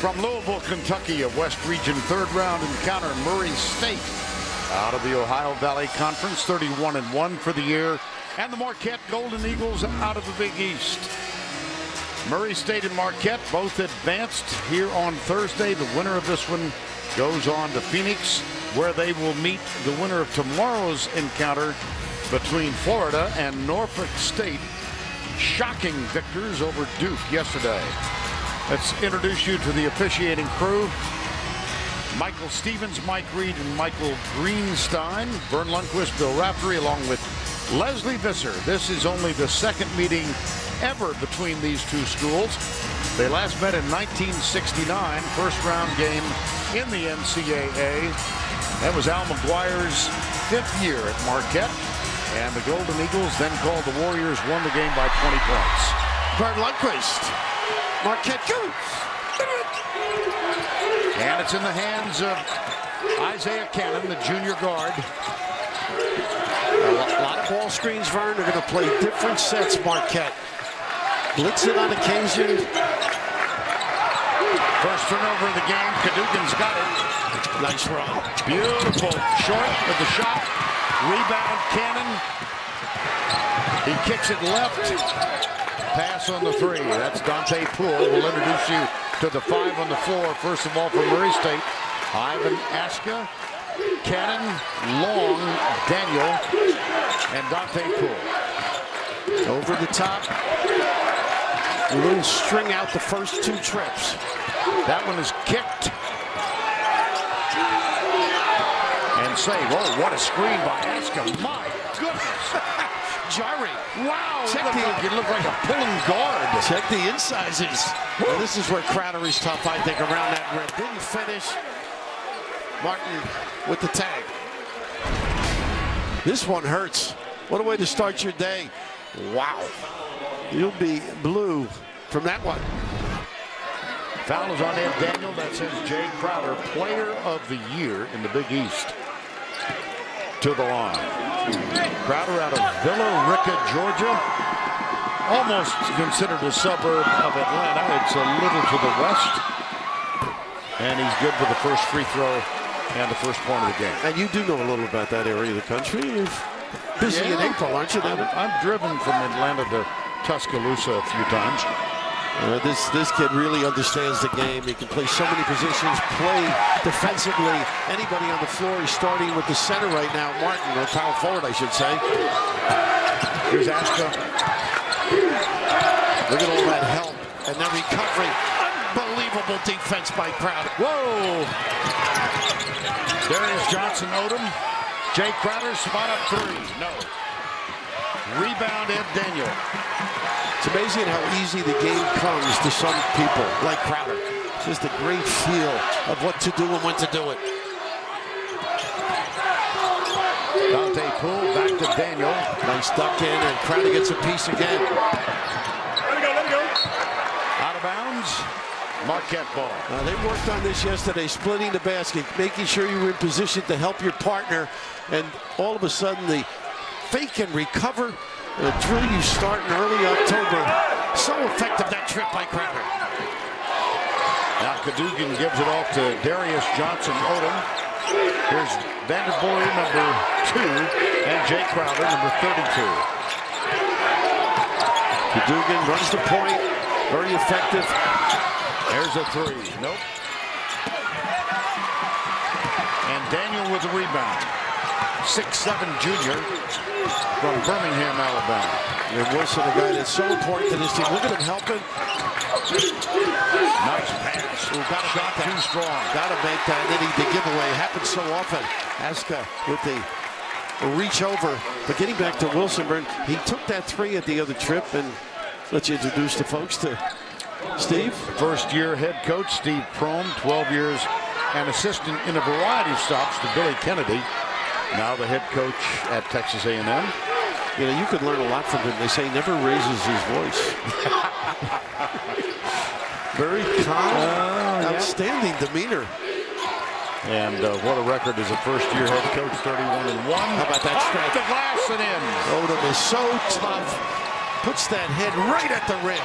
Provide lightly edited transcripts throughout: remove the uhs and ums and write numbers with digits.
From Louisville, Kentucky, a West Region third round encounter, Murray State out of the Ohio Valley Conference, 31-1 for the year, and the Marquette Golden Eagles out of the Big East. Murray State and Marquette both advanced here on Thursday. The winner of this one goes on to Phoenix, where they will meet the winner of tomorrow's encounter between Florida and Norfolk State. Shocking victors over Duke yesterday. Let's introduce you to the officiating crew. Michael Stevens, Mike Reed, and Michael Greenstein. Vern Lundquist, Bill Raftery, along with Leslie Visser. This is only the second meeting ever between these two schools. They last met in 1969, first round game in the NCAA. That was Al McGuire's 5th year at Marquette. And the Golden Eagles, then called the Warriors, won the game by 20 points. Vern Lundquist. Marquette goes. And it's in the hands of Isaiah Cannon, the junior guard. A lot of ball screens, Vern. They're going to play different sets, Marquette. Blitz it on occasion. First turnover of the game. Cadogan's got it. Nice run. Beautiful. Short with the shot. Rebound, Cannon. He kicks it left. Pass on the 3. That's Dante Poole. We'll introduce you to the 5 on the floor. First of all, for Murray State, Ivan Aska, Cannon, Long, Daniel, and Dante Poole. Over the top. A little string out the first 2 trips. That one is kicked. And save. Oh, what a screen by Aska. My goodness. Jari. Wow. It looked like a pulling guard. Check the incisors. Well, this is where Crowder is tough, I think, around that rim. Didn't finish. Martin with the tag. This one hurts. What a way to start your day. Wow. You'll be blue from that one. Foul is on Ed Daniel. That says Jay Crowder, player of the year in the Big East. To the line. Crowder out of Villa Rica, Georgia. Almost considered a suburb of Atlanta. It's a little to the west. And he's good for the first free throw and the first point of the game. And you do know a little about that area of the country. You're busy in April, aren't you? I've driven from Atlanta to Tuscaloosa a few times. This kid really understands the game. He can play so many positions, play defensively. Anybody on the floor. He's starting with the center right now, Martin, or power forward, I should say. Here's Aska. Look at all that help and then recovery. Unbelievable defense by Crowder. Whoa! Darius Johnson Odom. Jay Crowder, spot up 3. No. Rebound, Ed Daniel. It's amazing how easy the game comes to some people like Crowder. Just a great feel of what to do and when to do it. Dante Poole back to Daniel. Nice duck in, and Crowder gets a piece again. Let it go. Out of bounds. Marquette ball. They worked on this yesterday, splitting the basket, making sure you were in position to help your partner, and all of a sudden the fake and recover. A drill you start in early October. So effective, that trip by Crowder. Now Cadogan gives it off to Darius Johnson Odom. Here's Vanderboy, number 2, and Jay Crowder, number 32. Cadogan runs the point. Very effective. There's a 3. Nope. And Daniel with the rebound. 6'7" junior from Birmingham, Alabama. And Wilson, a guy that's so important to this team. Look at him helping. Nice pass. Got a shot too strong. Got to make that. And then the giveaway happens so often. Aska with the reach over. But getting back to Wilson, he took that 3 at the other trip. And let's introduce the folks to Steve. First-year head coach Steve Prohm, 12 years, and assistant in a variety of stops to Billy Kennedy. Now the head coach at Texas A&M. You know, you could learn a lot from him. They say he never raises his voice. Very calm, outstanding demeanor. And what a record as a first-year head coach, 31-1. How about that strike? The glass and in. Odom is so tough. Puts that head right at the rim.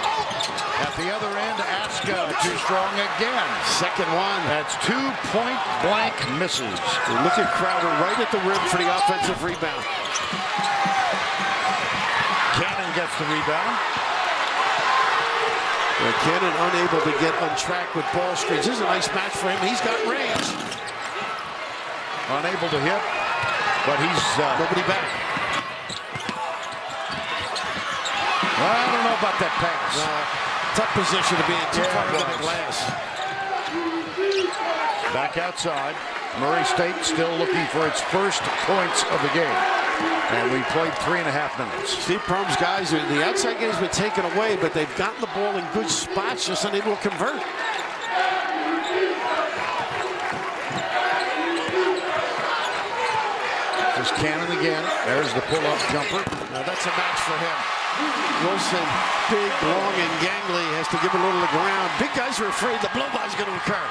At the other end, Aska too strong again. Second one. That's 2 point blank misses. Look at Crowder right at the rim for the offensive rebound. Cannon gets the rebound. Cannon unable to get on track with ball screens. This is a nice match for him. He's got range. Unable to hit, but he's nobody back. Well, I don't know about that pass. Tough position to be in, too far to the glass. Back outside. Murray State still looking for its first points of the game. And we played 3.5 minutes. Steve Prohm's guys, the outside game's been taken away, but they've gotten the ball in good spots, just unable to convert. There's Cannon again. There's the pull-up jumper. Now that's a match for him. Wilson, big, long, and gangly, has to give a little to ground. Big guys are afraid the blow-by's going to occur.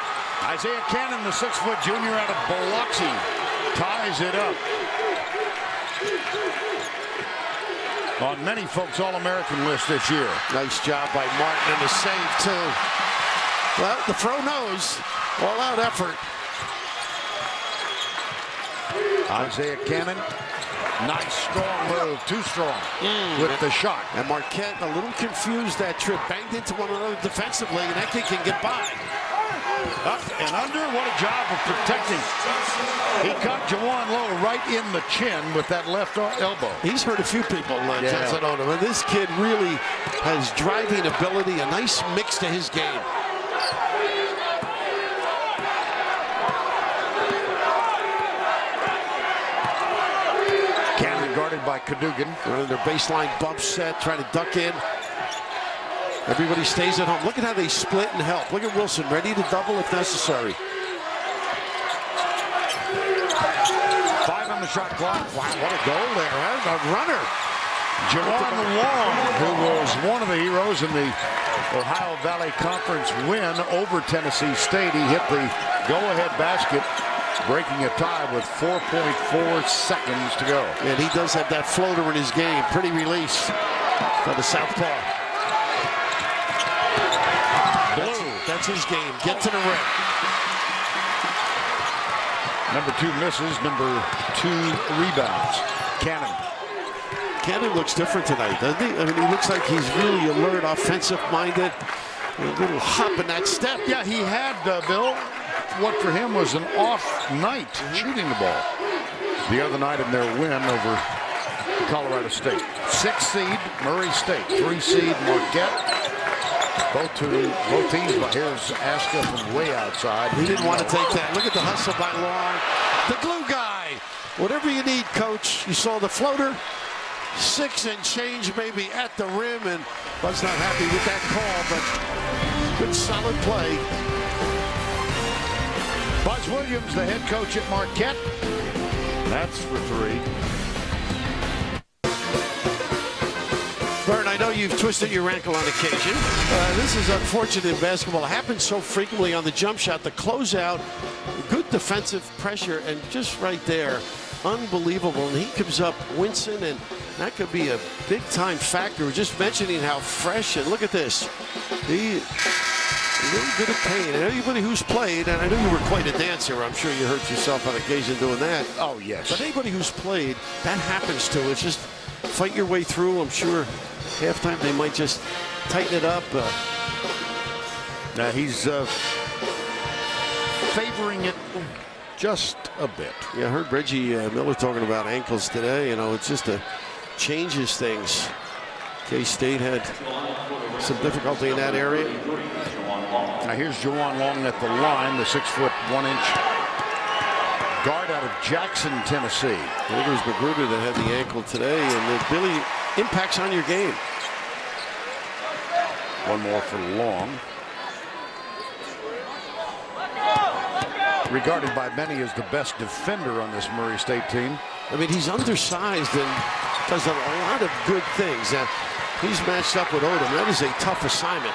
Isaiah Cannon, the 6-foot junior out of Biloxi, ties it up. On many folks' All-American list this year. Nice job by Martin and a save, too. Well, the Fro knows. All-out effort. Isaiah Cannon, nice strong move, too strong with the shot. And Marquette a little confused that trip, banged into one another defensively, and that kid can get by. Up and under, what a job of protecting. He caught Jawan Lowe right in the chin with that left elbow. He's hurt a few people, Tenzin Odom, and this kid really has driving ability, a nice mix to his game. Guarded by Cadogan. Running their baseline bump set, trying to duck in. Everybody stays at home. Look at how they split and help. Look at Wilson, ready to double if necessary. 5 on the shot clock. Wow, what a goal there. A runner. Jawan Long, who was one of the heroes in the Ohio Valley Conference win over Tennessee State. He hit the go-ahead basket, breaking a tie with 4.4 seconds to go. And he does have that floater in his game. Pretty release by the southpaw. Blue, that's his game. Get to the rim. Number 2 misses, number 2 rebounds. Cannon looks different tonight, doesn't he? I mean, he looks like he's really alert, offensive-minded. A little hop in that step. Yeah, he had, Bill, what for him was an off night shooting the ball the other night in their win over Colorado State. 6th seed, Murray State. 3 seed, Marquette. Both teams, but here's Aska from way outside. He didn't want to take that. Look at the hustle by Long. The glue guy. Whatever you need, coach. You saw the floater. 6 and change maybe at the rim, and Bud's not happy with that call, but good solid play. Buzz Williams, the head coach at Marquette. That's for 3. Vern, I know you've twisted your ankle on occasion. This is unfortunate in basketball. It happens so frequently on the jump shot. The closeout, good defensive pressure, and just right there, unbelievable. And he comes up wincing, and that could be a big-time factor. We're just mentioning how fresh, and look at this. He a little bit of pain. And anybody who's played, and I know you were quite a dancer. I'm sure you hurt yourself on occasion doing that. Oh, yes. But anybody who's played, that happens to. It's just fight your way through. I'm sure halftime they might just tighten it up. Now he's favoring it just a bit. Yeah, I heard Reggie Miller talking about ankles today. You know, it's just changes things. K-State had some difficulty in that area. Now here's Jawan Long at the line, the 6-foot 1-inch guard out of Jackson, Tennessee. I think it was Magruder that had the ankle today, and it really impacts on your game. One more for Long. Regarded by many as the best defender on this Murray State team. I mean, he's undersized and does a lot of good things. He's matched up with Odom. That is a tough assignment.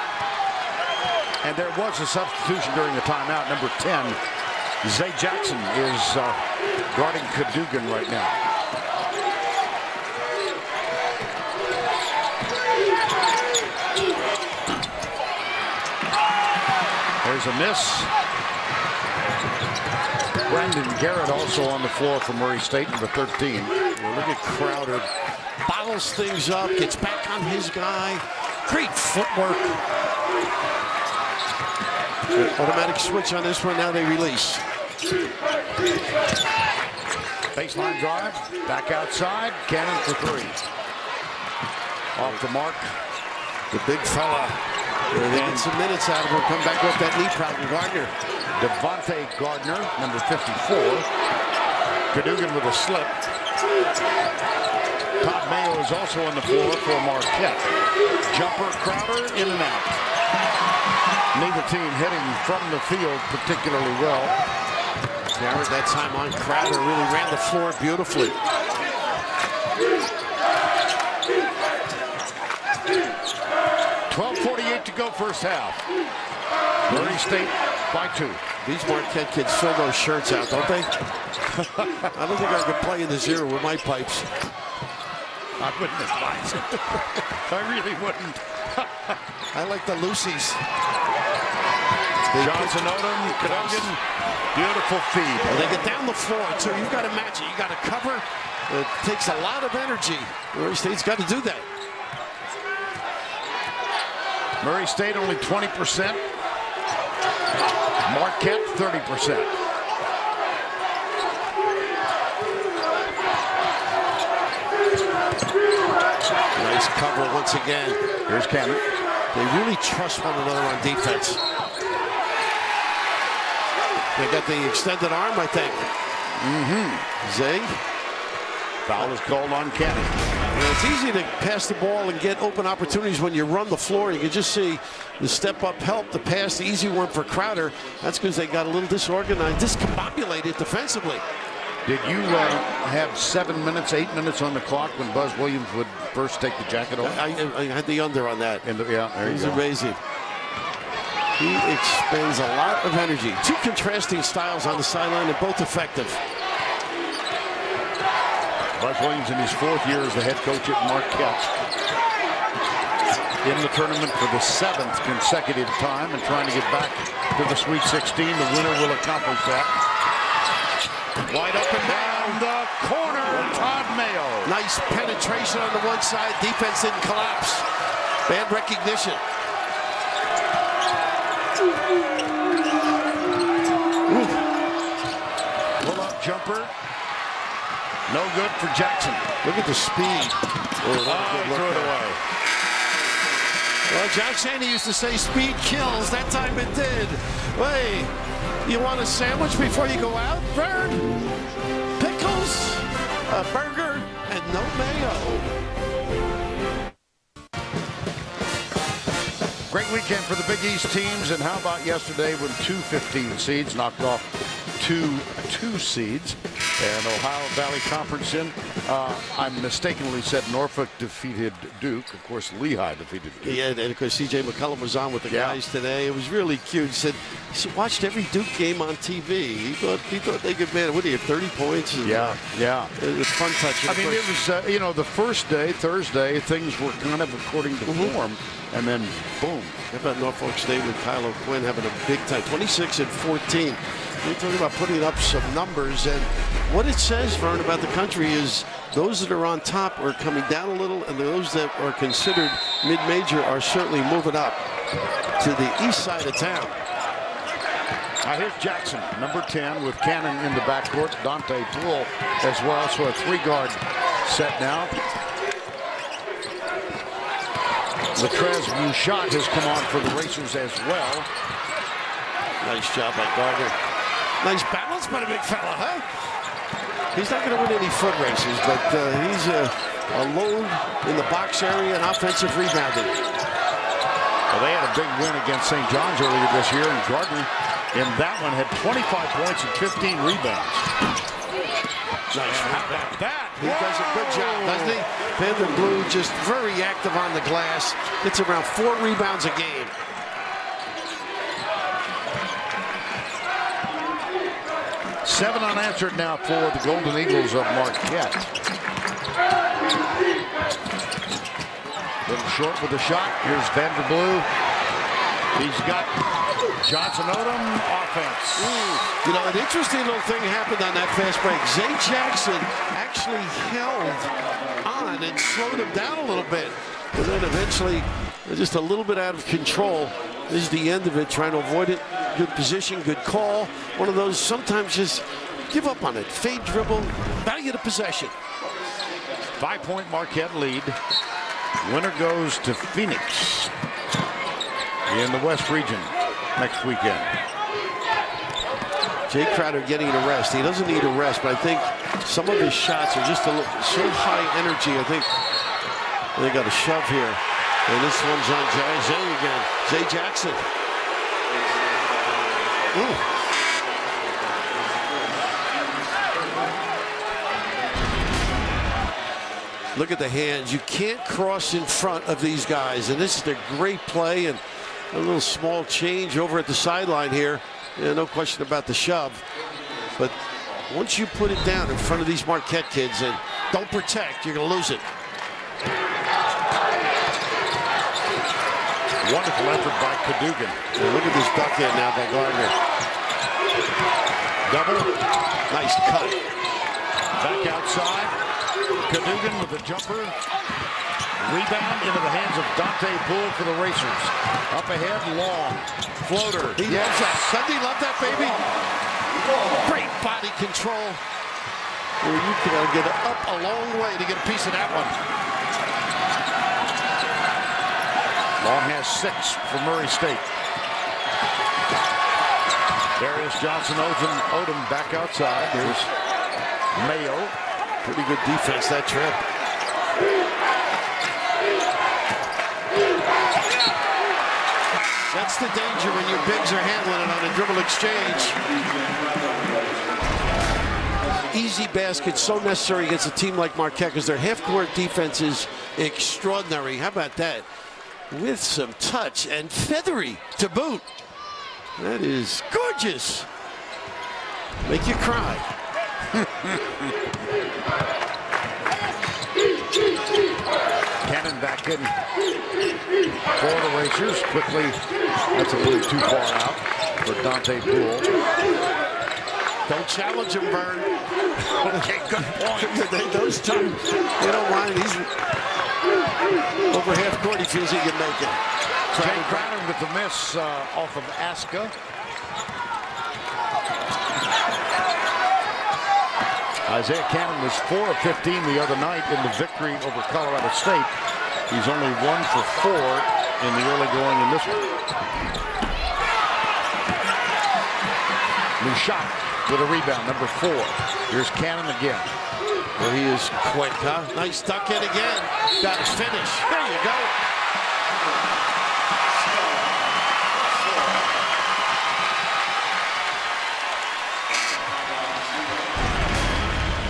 And there was a substitution during the timeout. Number 10, Zay Jackson is guarding Cadogan right now. There's a miss. Brendan Garrett also on the floor for Murray State, number 13. Well, look at Crowder. Bottles things up, gets back on his guy. Great footwork. Automatic switch on this one, now they release. Baseline drive, back outside, Cannon for three. Off the mark. The big fella. They get some minutes out of him, come back with that knee problem. Gardner. Devontae Gardner, number 54. Cadogan with a slip. Todd Mayo is also on the floor for Marquette. Jumper, Crowder, in and out. Neither team hitting from the field particularly well. Garrett that time on Crowder really ran the floor beautifully. .12:48 to go first half. Murray State by 2. These Marquette kids fill those shirts out, don't they? I don't think I could play in the zero with my pipes. I wouldn't advise it. I really wouldn't. I like the Lucy's. Johnson, Odom, Cadogan, beautiful feed. Well, they get down the floor, too. You've got to match it. You've got to cover. It takes a lot of energy. Murray State's got to do that. Murray State only 20%. Marquette 30%. Nice cover once again. Here's Cannon. They really trust one another on defense. They got the extended arm, I think. Zay. Foul is called on Cannon. And it's easy to pass the ball and get open opportunities when you run the floor. You can just see the step-up help, the pass, the easy one for Crowder. That's because they got a little disorganized, discombobulated defensively. Did you have 7 minutes, 8 minutes on the clock when Buzz Williams would first take the jacket off? I had the under on that. Yeah, there you He's go. amazing. He expends a lot of energy. Two contrasting styles on the sideline and both effective. Buzz Williams in his 4th year as the head coach at Marquette. In the tournament for the 7th consecutive time and trying to get back to the Sweet 16. The winner will accomplish that. Wide up and down the corner, Todd Mayo. Nice penetration on the one side. Defense didn't collapse. Bad recognition. Pull-up jumper. No good for Jackson. Look at the speed. Throw it away. Well, John Shaney used to say speed kills. That time it did. Hey, you want a sandwich before you go out, Vern? Pickles, a burger, and no mayo. Great weekend for the Big East teams. And how about yesterday when 2 15 seeds knocked off 2 2 seeds? And Ohio Valley Conference in. I mistakenly said Norfolk defeated Duke. Of course, Lehigh defeated Duke. Yeah, and of course, C.J. McCollum was on with the guys today. It was really cute. He watched every Duke game on TV. He thought they could, man, what do you have, 30 points? And, yeah. It was fun touching. I mean, it was, the first day, Thursday, things were kind of according to form. And then, boom. How about Norfolk State with Kyle O'Quinn having a big time, 26-14. We're talking about putting up some numbers, and what it says, Vern, about the country is those that are on top are coming down a little, and those that are considered mid-major are certainly moving up to the east side of town. Now here's Jackson, number 10, with Cannon in the backcourt. Dante Poole as well, so a 3-guard set now. Latrez Bouchot has come on for the Racers as well. Nice job by Gardner. Nice balance by the big fella, huh? He's not going to win any foot races, but he's a load in the box area and offensive rebounding. Well, they had a big win against St. John's earlier this year, and Gardner in that one had 25 points and 15 rebounds. Nice. How about that? He does a good job, doesn't he? Vander Blue just very active on the glass. Gets around 4 rebounds a game. Seven unanswered now for the Golden Eagles of Marquette. Little short with the shot. Here's Vander Blue. He's got Johnson Odom offense. You know, an interesting little thing happened on that fast break. Zay Jackson actually held on and slowed him down a little bit. And then eventually, just a little bit out of control. This is the end of it, trying to avoid it. Good position, good call. One of those, sometimes just give up on it. Fade dribble, value the possession. 5-point Marquette lead. Winner goes to Phoenix in the West region next weekend. Jay Crowder getting a rest. He doesn't need a rest, but I think some of his shots are just so high energy. I think they got a shove here. And this one's on Zay again. Zay Jackson. Ooh. Look at the hands. You can't cross in front of these guys. And this is a great play and a little small change over at the sideline here. Yeah, no question about the shove. But once you put it down in front of these Marquette kids and don't protect, you're going to lose it. Wonderful effort by Cadogan. And look at this duck in now by Gardner. Double. Nice cut. Back outside. Cadogan with a jumper. Rebound into the hands of Dante Poole for the Racers. Up ahead, long. Floater. He loves that. Doesn't he love that, baby? Great body control. Well, you can get up a long way to get a piece of that one. Long has 6 for Murray State. There is Johnson Odom back outside. There's Mayo. Pretty good defense that trip. That's the danger when your bigs are handling it on a dribble exchange. Easy basket, so necessary against a team like Marquette because their half-court defense is extraordinary. How about that? With some touch and feathery to boot. That is gorgeous. Make you cry. Cannon back in for the Racers. Quickly, that's a little too far out for Dante Poole. Don't challenge him, Vern. Okay, good point. Those two, they don't mind. He's over half court. He feels he can make it. Jay Crowder with the miss off of Aska. Isaiah Cannon was 4 of 15 the other night in the victory over Colorado State. He's only 1 for 4 in the early going in this one. Lushak with a rebound, number 4. Here's Cannon again. Well, he is quick, huh? Nice duck in again. Got his finish. There you go.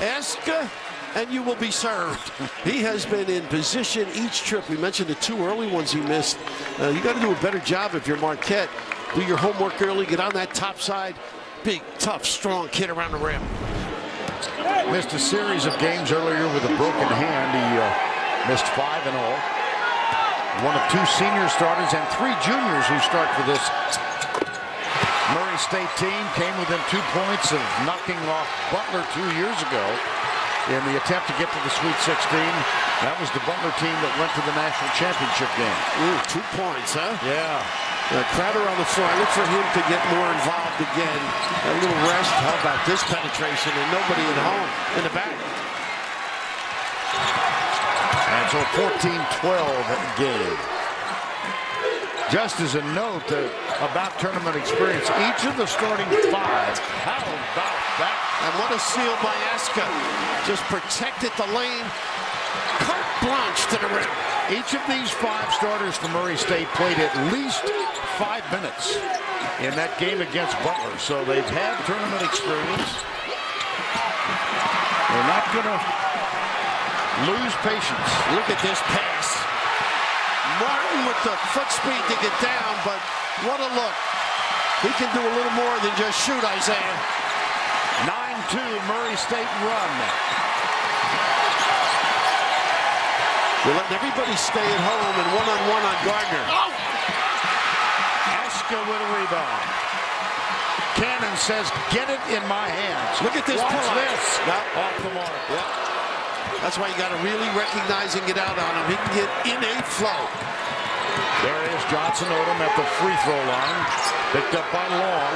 Aska, and you will be served. He has been in position each trip. We mentioned the 2 early ones he missed. You got to do a better job if you're Marquette. Do your homework early. Get on that top side. Big, tough, strong kid around the rim. Missed a series of games earlier with a broken hand. He missed 5 in all. One of 2 senior starters and 3 juniors who start for this Murray State team. Came within 2 points of knocking off Butler 2 years ago in the attempt to get to the Sweet 16. That was the Butler team that went to the national championship game. Ooh, 2 points, huh? Yeah. Crowder on the floor. I look for him to get more involved again. A little rest. How about this penetration and nobody at home in the back? And so 14-12 game. Just as a note about tournament experience, each of the starting 5, how about that? And what a seal by Aska. Just protected the lane. Carte blanche to the rim. Each of these 5 starters for Murray State played at least 5 minutes in that game against Butler. So they've had tournament experience. They're not going to lose patience. Look at this pass. Martin with the foot speed to get down, but what a look. He can do a little more than just shoot, Isaiah. 9-2 Murray State run. We're letting everybody stay at home and one-on-one on Gardner. Oh! Kaduga with a rebound. Cannon says, get it in my hands. Look at this Watch pull-up. this. No. Off the mark. Yep. That's why you got to really recognize and get out on him. He can get in a flow. There is Johnson Odom at the free throw line. Picked up by Long.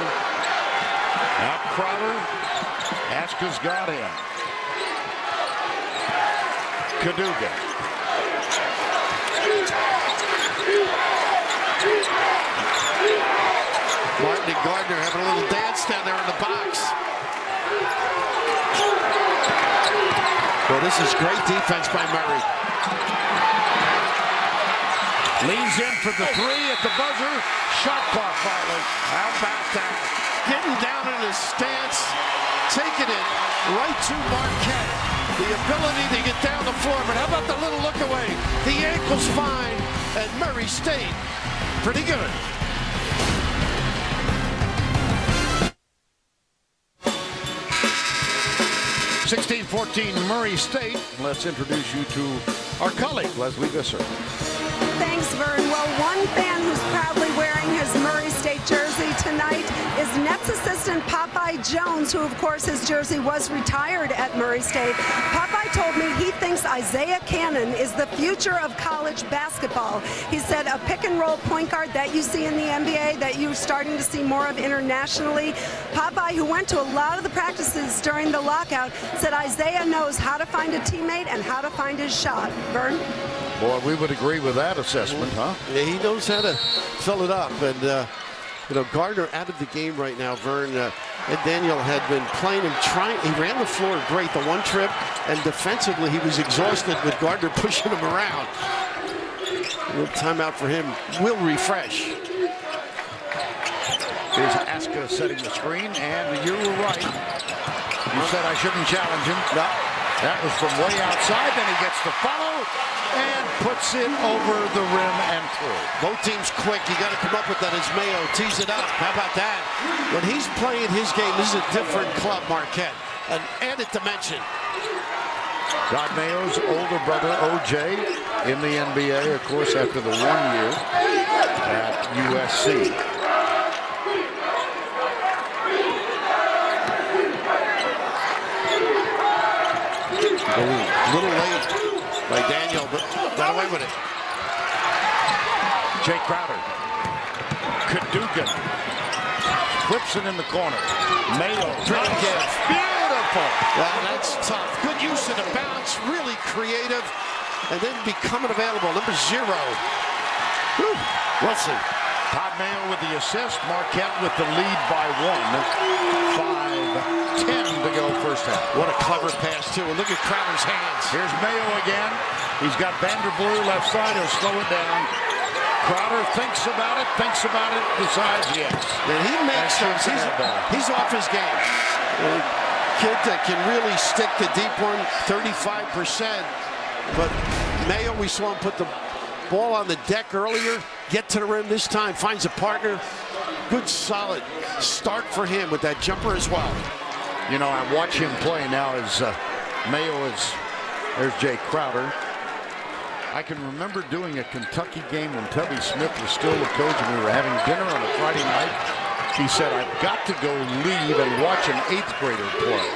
Now Crowder. Aska's got him. Kaduga. Martin and Gardner having a little dance down there in the box. Well, this is great defense by Murray. Leans in for the three at the buzzer. Shot clock finally. How about that? Getting down in his stance, taking it right to Marquette. The ability to get down the floor, but how about the little look away? The ankle's fine, and Murray State, pretty good. (16-14) Murray State. Let's introduce you to our colleague, Leslie Visser. Thanks, Vern. Well, one fan who's proudly wearing his Murray State jersey tonight is Nets assistant Popeye Jones, who, of course, his jersey was retired at Murray State. Popeye told me he thinks Isaiah Cannon is the future of college basketball. He said a pick-and-roll point guard that you see in the NBA, that you're starting to see more of internationally. Popeye, who went to a lot of the practices during the lockout, said Isaiah knows how to find a teammate and how to find his shot. Vern? Boy, we would agree with that assessment, huh? Yeah, he knows how to fill it up. And, you know, Gardner out of the game right now, Vern. And Daniel had been playing him, he ran the floor great the one trip, and defensively he was exhausted with Gardner pushing him around. A little timeout for him. Will refresh. Here's Aska setting the screen, and you were right. You said I shouldn't challenge him. No. That was from way outside. Then he gets the follow and puts it over the rim and through. Both teams quick. You got to come up with that as Mayo tees it up. How about that? When he's playing his game, this is a different club, Marquette. An added dimension. Todd Mayo's older brother, OJ, in the NBA, of course, after the 1 year at USC. A little late by Daniel, but got away with it. Jay Crowder. Kaduga. Flips it in the corner. Mayo. Nice. Beautiful. Well, that's tough. Good use of the bounce. Really creative. And then becoming available. Number 0. Whew. Wilson. Todd Mayo with the assist. Marquette with the lead by 1. 5:10 to go first half. What a clever pass, too. And look at Crowder's hands. Here's Mayo again. He's got Vanderblue left side. He'll slow it down. Crowder thinks about it, decides yes. And he makes those. He's off his game. A kid that can really stick the deep one, 35%. But Mayo, we saw him put the ball on the deck earlier, get to the rim this time, finds a partner. Good, solid start for him with that jumper as well. You know, I watch him play now as Mayo is, there's Jay Crowder. I can remember doing a Kentucky game when Tubby Smith was still the coach and we were having dinner on a Friday night. He said, I've got to go leave and watch an 8th grader play.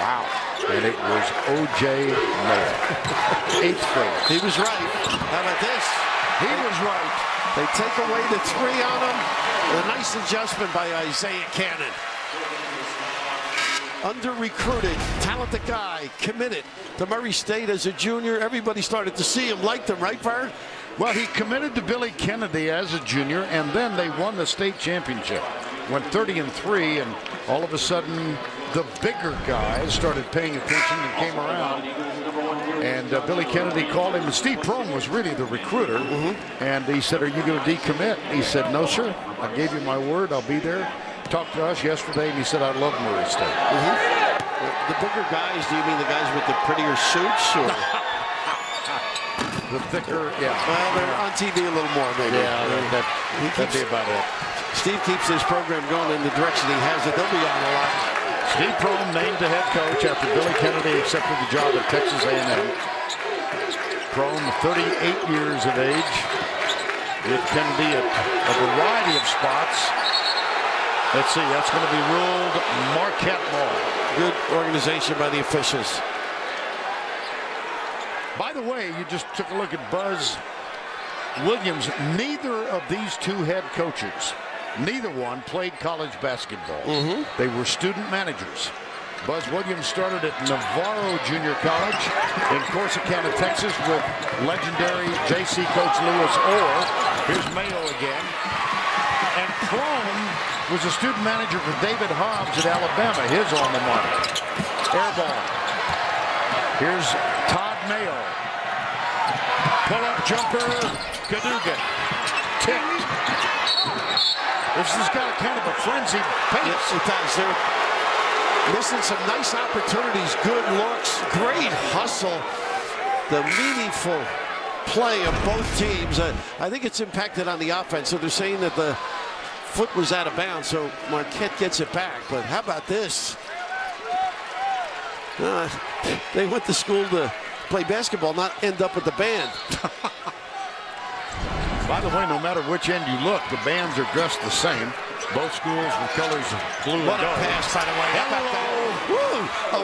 Wow. And it was O.J. Mayo. 8th grader. He was right. How about this? He was right. They take away the 3 on him. A nice adjustment by Isaiah Cannon. Under-recruited, talented guy, committed to Murray State as a junior. Everybody started to see him, liked him, right, Vern? Well, he committed to Billy Kennedy as a junior, and then they won the state championship. Went 30-3, and all of a sudden, the bigger guys started paying attention and came around. And Billy Kennedy called him, and Steve Prohm was really the recruiter. And he said, are you going to decommit? He said, no, sir. I gave you my word. I'll be there. Talked to us yesterday, and he said, I love Murray State. The bigger guys, do you mean the guys with the prettier suits? Or? The thicker, yeah. Well, they're on TV a little more, maybe. Yeah, that'd be about it. Steve keeps this program going in the direction he has it. They'll be on a lot. Steve Prohm named the head coach after Billy Kennedy accepted the job at Texas A&M. Prohm, 38 years of age. It can be a variety of spots. Let's see, that's going to be ruled Marquette ball. Good organization by the officials. By the way, you just took a look at Buzz Williams. Neither of these two head coaches, neither one played college basketball. They were student managers. Buzz Williams started at Navarro Junior College in Corsicana, Texas, with legendary JC coach Lewis Orr. Here's Mayo again. And Crone was a student manager for David Hobbs at Alabama, his alma mater. Air ball. Here's Todd Mayo. Pull-up jumper, Cadogan. Tipped. This has got kind of a frenzied pace. Yes, it does. They're missing some nice opportunities, good looks, great hustle. The meaningful play of both teams. I think it's impacted on the offense. So they're saying that the foot was out of bounds, so Marquette gets it back. But how about this? They went to school to play basketball, not end up with the band. By the way, no matter which end you look, the bands are dressed the same. Both schools with colors of blue and gold. What a pass, by the way. How about that? Woo! A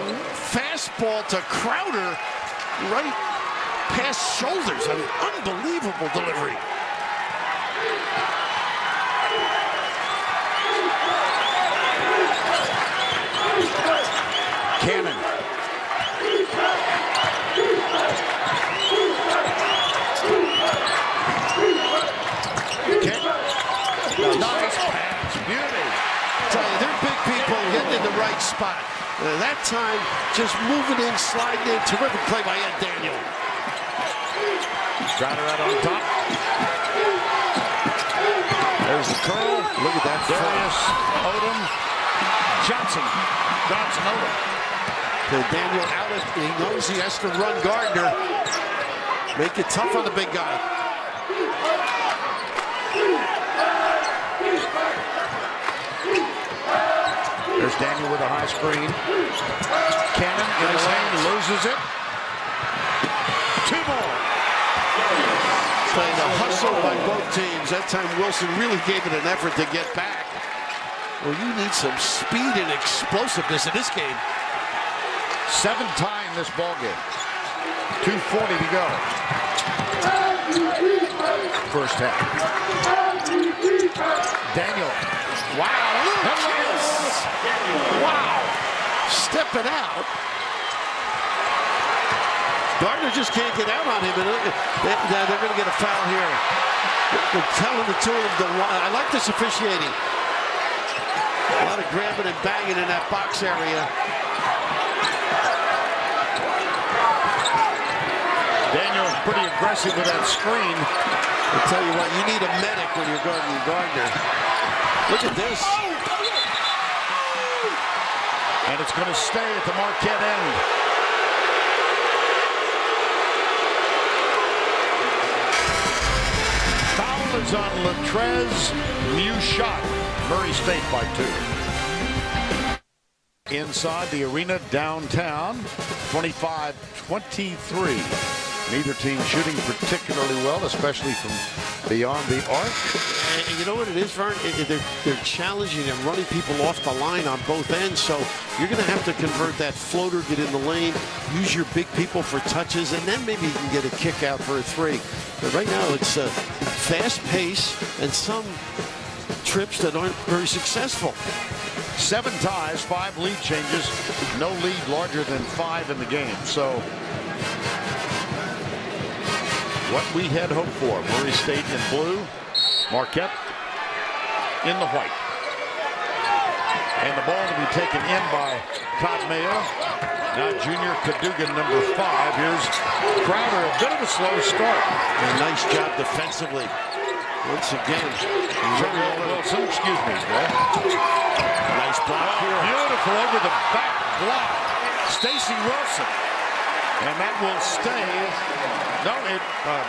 fastball to Crowder, right past shoulders. An unbelievable delivery. Cannon. Nice pass, beauty. Tell you, they're big people getting in the right spot. That time, just moving in, sliding in. Terrific play by Ed Daniel. Crowder out on top. There's the curl. Look at that. Darius Odom. Johnson. Odom. Daniel out of, he knows he has to run Gardner. Make it tough on the big guy. There's Daniel with a high screen. Cannon in the lane, loses it. Two more. Playing a hustle by both teams. That time Wilson really gave it an effort to get back. Well, you need some speed and explosiveness in this game. 7-tie in this ball game. 2:40 to go. First half. Daniel. Wow, Lucas! Wow, stepping out. Gardner just can't get out on him, and they're going to get a foul here. They're telling the two of them to. I like this officiating. A lot of grabbing and banging in that box area. Daniel's pretty aggressive with that screen. I'll tell you what, you need a medic when you're guarding Gardner. Look at this. And it's going to stay at the Marquette end. Foul is on Latrez Mushot. Murray State by 2. Inside the arena downtown, 25-23. Neither team shooting particularly well, especially from beyond the arc. And you know what it is, Vern? They're challenging and running people off the line on both ends, so you're going to have to convert that floater, get in the lane, use your big people for touches, and then maybe you can get a kick out for a three. But right now it's a fast pace and some trips that aren't very successful. 7 ties, 5 lead changes, no lead larger than 5 in the game. So what we had hoped for. Murray State in blue, Marquette in the white. And the ball to be taken in by Todd Mayo. Now junior Cadogan, number 5. Here's Crowder, a bit of a slow start. And a nice job defensively. Once again, Wilson, excuse me, Greg. Nice block here. Beautiful over the back block. Stacy Wilson. And that will stay. No,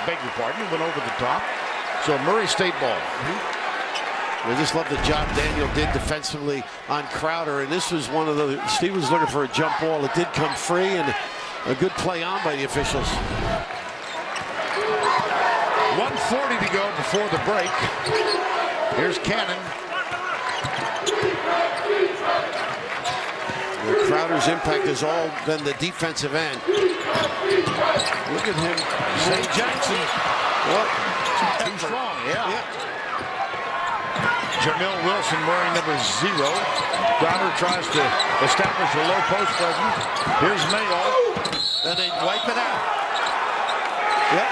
beg your pardon, it went over the top. So Murray State ball. I just love the job Daniel did defensively on Crowder. And this was one of the, Steve was looking for a jump ball. It did come free, and a good play on by the officials. 1:40 to go before the break. Here's Cannon. Crowder's impact has all been the defensive end. Look at him. St. Jackson. Well, too strong, yeah. Jamil Wilson wearing number 0. Crowder tries to establish a low post presence. Here's Mayo. And they wipe it out. Yep.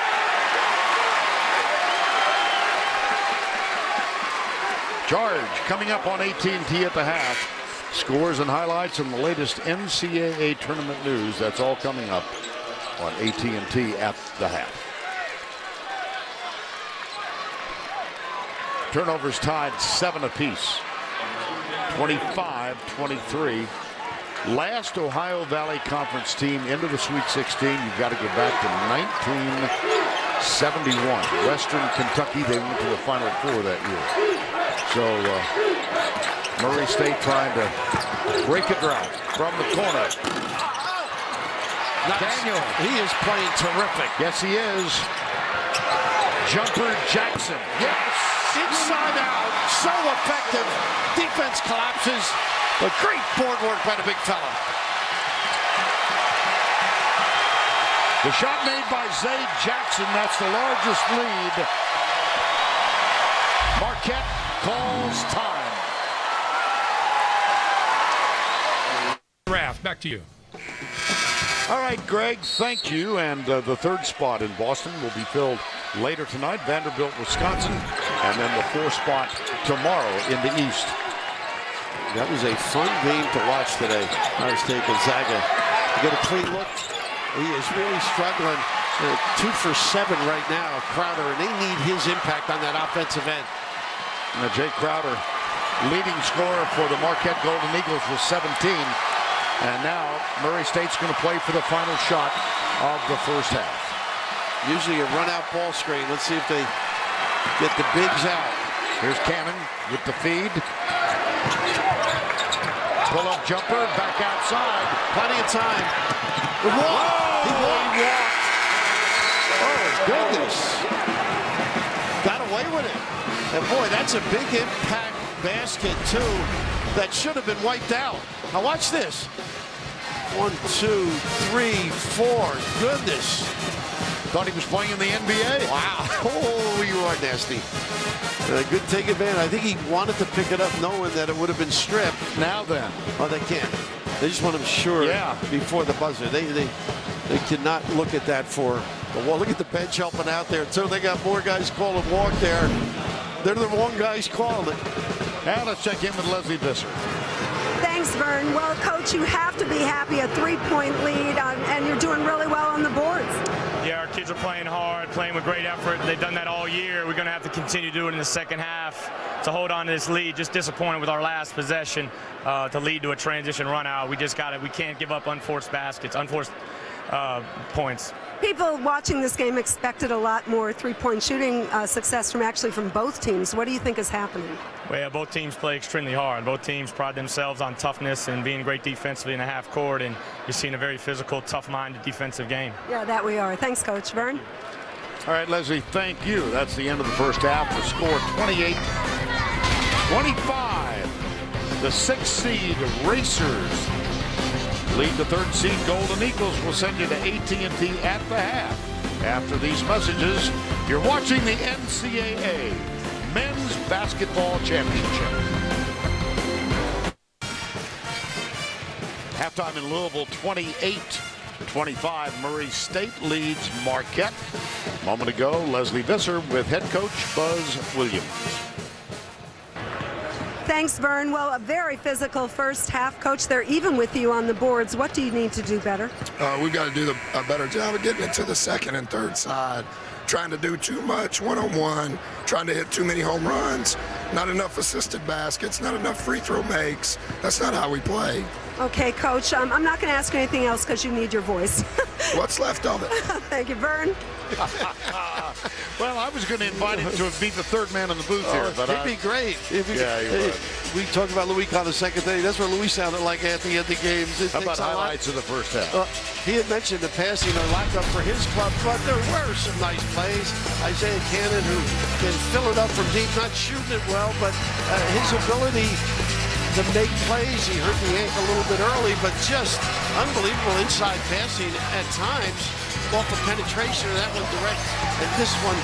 Charge coming up on AT&T at the half. Scores and highlights and the latest NCAA tournament news. That's all coming up on AT&T at the half. Turnovers tied 7 apiece. 25-23. Last Ohio Valley Conference team into the Sweet 16. You've got to go back to 1971. Western Kentucky, they went to the Final Four that year. So Murray State trying to break a drought from the corner. Daniel. He is playing terrific. Yes, he is. Jumper Jackson. Yes. Inside out. So effective. Defense collapses. But great board work by the big fella. The shot made by Zay Jackson. That's the largest lead. Marquette calls time. Raff, back to you. All right, Greg, thank you. And the third spot in Boston will be filled later tonight. Vanderbilt, Wisconsin. And then the fourth spot tomorrow in the East. That was a fun game to watch today. Ohio State Gonzaga. You get a clean look. He is really struggling. 2 for 7 right now, Crowder, and they need his impact on that offensive end. Now, Jay Crowder, leading scorer for the Marquette Golden Eagles with 17. And now Murray State's going to play for the final shot of the first half. Usually a run-out ball screen. Let's see if they get the bigs out. Here's Cannon with the feed. Pull-up jumper, back outside. Plenty of time. He walked. Oh, goodness. Got away with it. And boy, that's a big impact basket, too, that should have been wiped out. Now watch this. 1, 2, 3, 4. Goodness. Thought he was playing in the NBA. Wow. Oh, you are nasty. Good take advantage. I think he wanted to pick it up knowing that it would have been stripped. Now then. Oh, they can't. They just want him sure before the buzzer. They cannot look at that for the wall. Look at the bench helping out there. So they got more guys calling walk there. They're the wrong guys calling it. Now let's check in with Leslie Visser. Thanks, Vern. Well, Coach, you have to be happy. A 3-point lead, and you're doing really well on the boards. Yeah, our kids are playing hard, playing with great effort. They've done that all year. We're going to have to continue to do it in the second half to hold on to this lead. Just disappointed with our last possession to lead to a transition run out. We can't give up unforced baskets, unforced points. People watching this game expected a lot more 3-point shooting success from both teams. What do you think is happening? Well, yeah, both teams play extremely hard. Both teams pride themselves on toughness and being great defensively in the half court, and you're seeing a very physical, tough-minded defensive game. Yeah, that we are. Thanks, Coach. Vern? All right, Leslie, thank you. That's the end of the first half. The score 28-25. The 6th seed Racers lead the 3rd seed Golden Eagles. Will send you to AT&T at the half. After these messages, you're watching the NCAA Men's Basketball Championship. Halftime in Louisville, 28-25. Murray State leads Marquette. A moment ago, Leslie Visser with head coach Buzz Williams. Thanks, Vern. Well, a very physical first half. Coach, they're even with you on the boards. What do you need to do better? We've got to do a better job of getting it to the second and third side. Trying to do too much one-on-one, trying to hit too many home runs, not enough assisted baskets, not enough free throw makes. That's not how we play. Okay, Coach, I'm not going to ask you anything else because you need your voice. What's left of it? Thank you, Vern. Well, I was going to invite him to be the third man in the booth here, but It'd be great. Yeah, he would. We talked about Louis on the second day. That's what Louis sounded like at the end of the games. How about highlights of the first half? He had mentioned the passing or lack of for his club, but there were some nice plays. Isaiah Cannon, who can fill it up from deep, not shooting it well, but his ability to make plays. He hurt the ankle a little bit early, but just unbelievable inside passing at times. Off of penetration, that one direct, and this one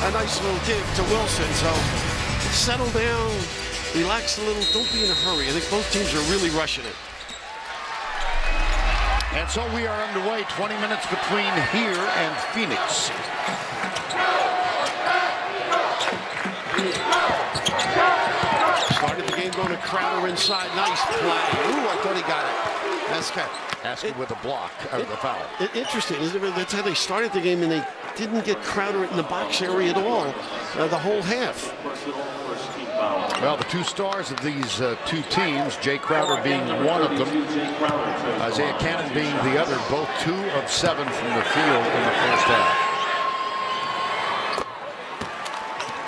a nice little give to Wilson. So settle down, relax a little, don't be in a hurry. I think both teams are really rushing it. And so we are underway, 20 minutes between here and Phoenix. Started the game going to Crowder inside. Nice play. Ooh, I thought he got it. That's good. Asking with a block out of the foul. Interesting, isn't it? That's how they started the game, and they didn't get Crowder in the box area at all the whole half. Well, the two stars of these two teams, Jay Crowder being one of them, Isaiah Cannon being the other, both 2 of 7 from the field in the first half.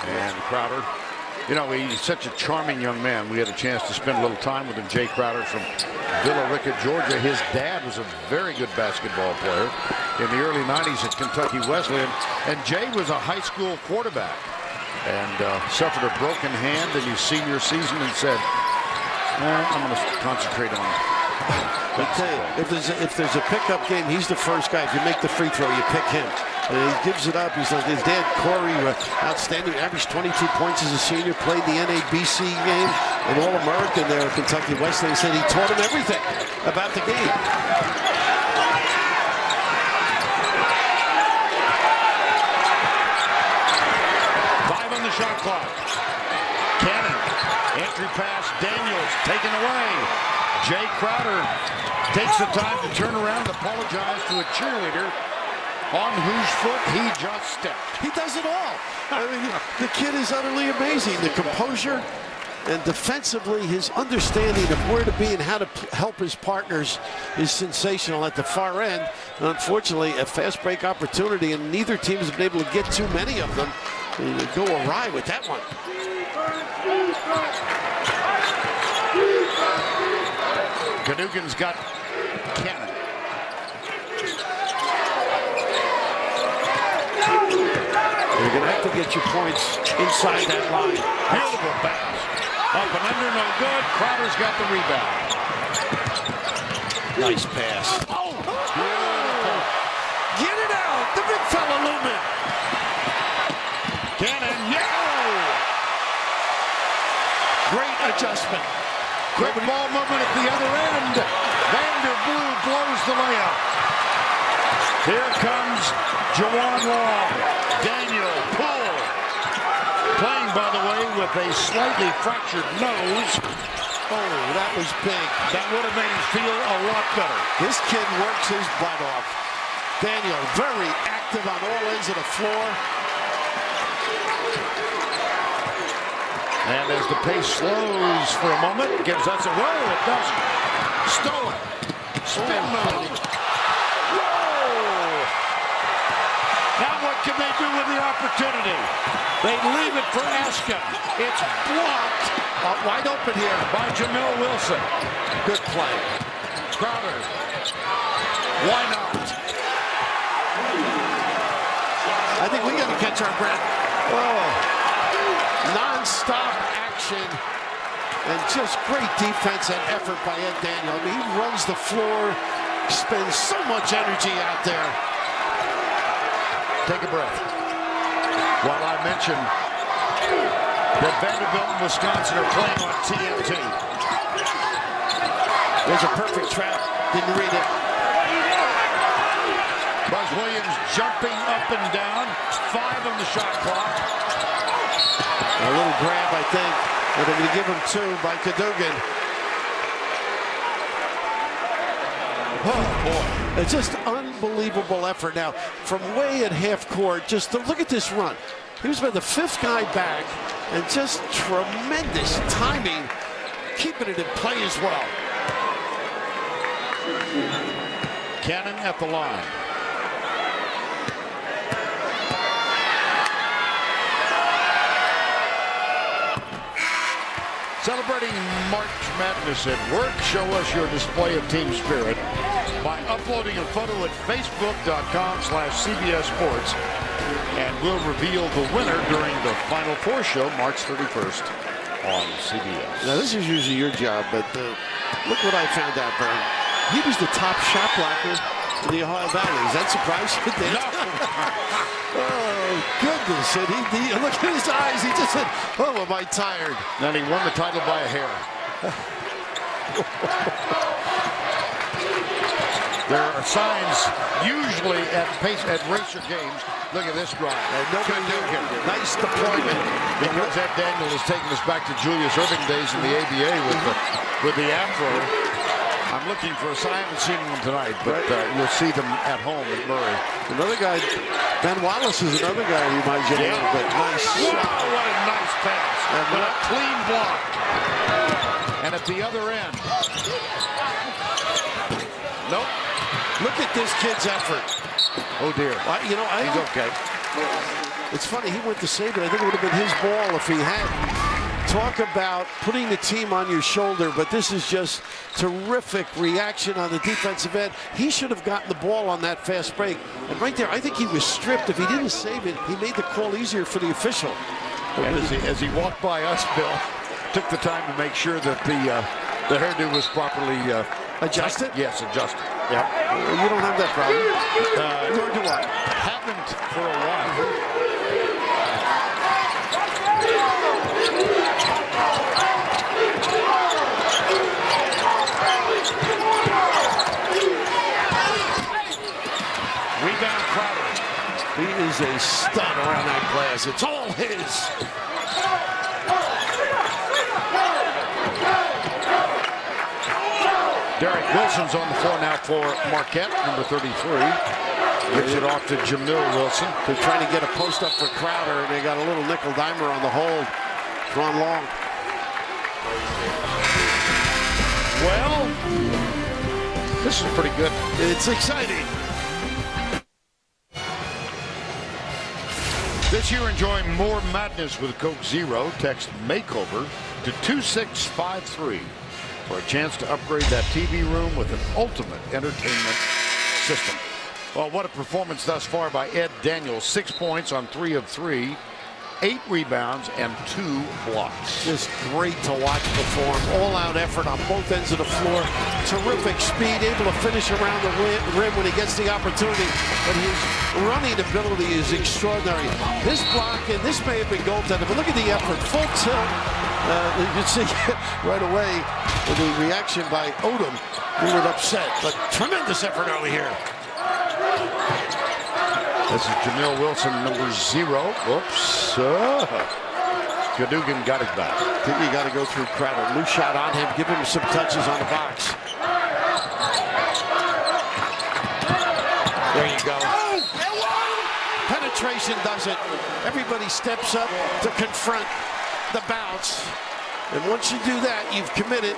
And Crowder, you know, he's such a charming young man. We had a chance to spend a little time with him. Jay Crowder from Villa Rica, Georgia. His dad was a very good basketball player in the early 90s at Kentucky Wesleyan. And Jay was a high school quarterback and suffered a broken hand in his senior season and said, I'm going to concentrate on If there's a pickup game, he's the first guy. If you make the free throw, you pick him. And he gives it up. He says his dad, Corey, outstanding, averaged 22 points as a senior, played the NABC game, an All-American there at Kentucky Wesleyan. He said he taught him everything about the game. Shot clock. Cannon, entry pass, Daniels taken away. Jay Crowder takes the time to turn around and apologize to a cheerleader on whose foot he just stepped. He does it all. I mean, the kid is utterly amazing. The composure and defensively, his understanding of where to be and how to help his partners is sensational at the far end. And unfortunately, a fast break opportunity, and neither team has been able to get too many of them. They go awry with that one. Cadogan's got Cannon. You're going to have to get your points inside that line. Beautiful pass. Up and under, no good. Crowder's got the rebound. Nice pass. Oh, beautiful. Get it out. The big fella Lumen. Cannon, Great adjustment. Quick ball movement at the other end. Vanderblue blows the layup. Here comes Jawan Long. Daniel pull. Playing, by the way, with a slightly fractured nose. Oh, that was big. That would have made him feel a lot better. This kid works his butt off. Daniel, very active on all ends of the floor. And as the pace slows for a moment, gives us a roll. It doesn't. Stolen. Spin move. Whoa! Now what can they do with the opportunity? They leave it for Aska. It's blocked. Wide open here By Jamil Wilson. Good play. Crowder. Why not? I think we got to catch our breath. Oh. Non-stop action and just great defense and effort by Ed Daniel. I mean, he runs the floor, spends so much energy out there. Take a breath. While I mentioned that Vanderbilt and Wisconsin are playing on TNT. There's a perfect trap. Didn't read it. Buzz Williams jumping up and down. 5 on the shot clock. A little grab, I think. And they're going to give him 2 by Cadogan. Oh, boy. It's just unbelievable effort. Now, from way at half court, just look at this run. He was about the 5th guy back, and just tremendous timing, keeping it in play as well. Cannon at the line. Celebrating March Madness at work, show us your display of team spirit by uploading a photo at facebook.com/CBS Sports, and we'll reveal the winner during the Final Four show March 31st on CBS. Now, this is usually your job, but look what I found out, Vern. He was the top shot blocker in the Ohio Valley. Is that surprising? No. Oh, goodness. And he look at his eyes. He just said, oh, am I tired? And he won the title by a hair. There are signs usually at racer games. Look at this drive. Nice deployment. Because Ed Daniel has taken us back to Julius Erving days in the ABA with the afro. I'm looking for I haven't seen one tonight, but you'll see them at home at Murray. Another guy, Ben Wallace is another guy who reminds you a little bit. Nice. Wow, what a nice pass. And what a clean block. And at the other end. Nope. Look at this kid's effort. Oh, dear. He's okay. It's funny, he went to save it. I think it would have been his ball if he hadn't. Talk about putting the team on your shoulder, but this is just terrific reaction on the defensive end. He should have gotten the ball on that fast break. And right there, I think he was stripped. If he didn't save it, he made the call easier for the official. And as he walked by us, Bill, took the time to make sure that the hairdo was properly adjusted? Yes, adjusted. Yeah. You don't have that problem. Nor do I. Haven't for a while. Rebound Crowder. He is a stud around that glass. It's all his. Derek Wilson's on the floor now for Marquette, number 33. Gives it off to Jamil Wilson. They're trying to get a post up for Crowder, and they got a little nickel dimer on the hold. Drawn long. Well, this is pretty good. It's exciting. This year, enjoy more madness with Coke Zero. Text MAKEOVER to 2653 for a chance to upgrade that TV room with an ultimate entertainment system. Well, what a performance thus far by Ed Daniels. 6 points on 3 of 3, 8 rebounds, and 2 blocks. Just great to watch perform. All-out effort on both ends of the floor. Terrific speed, able to finish around the rim when he gets the opportunity. But his running ability is extraordinary. This block, and this may have been goaltending, but look at the effort. Full tilt. You can see right away with the reaction by Odom. We were upset, but tremendous effort over here. This is Jamil Wilson, number 0. Whoops. Gadugan got it back. I think you got to go through Crowder. Loose shot on him. Give him some touches on the box. There you go. Penetration does it. Everybody steps up to confront the bounce. And once you do that, you've committed.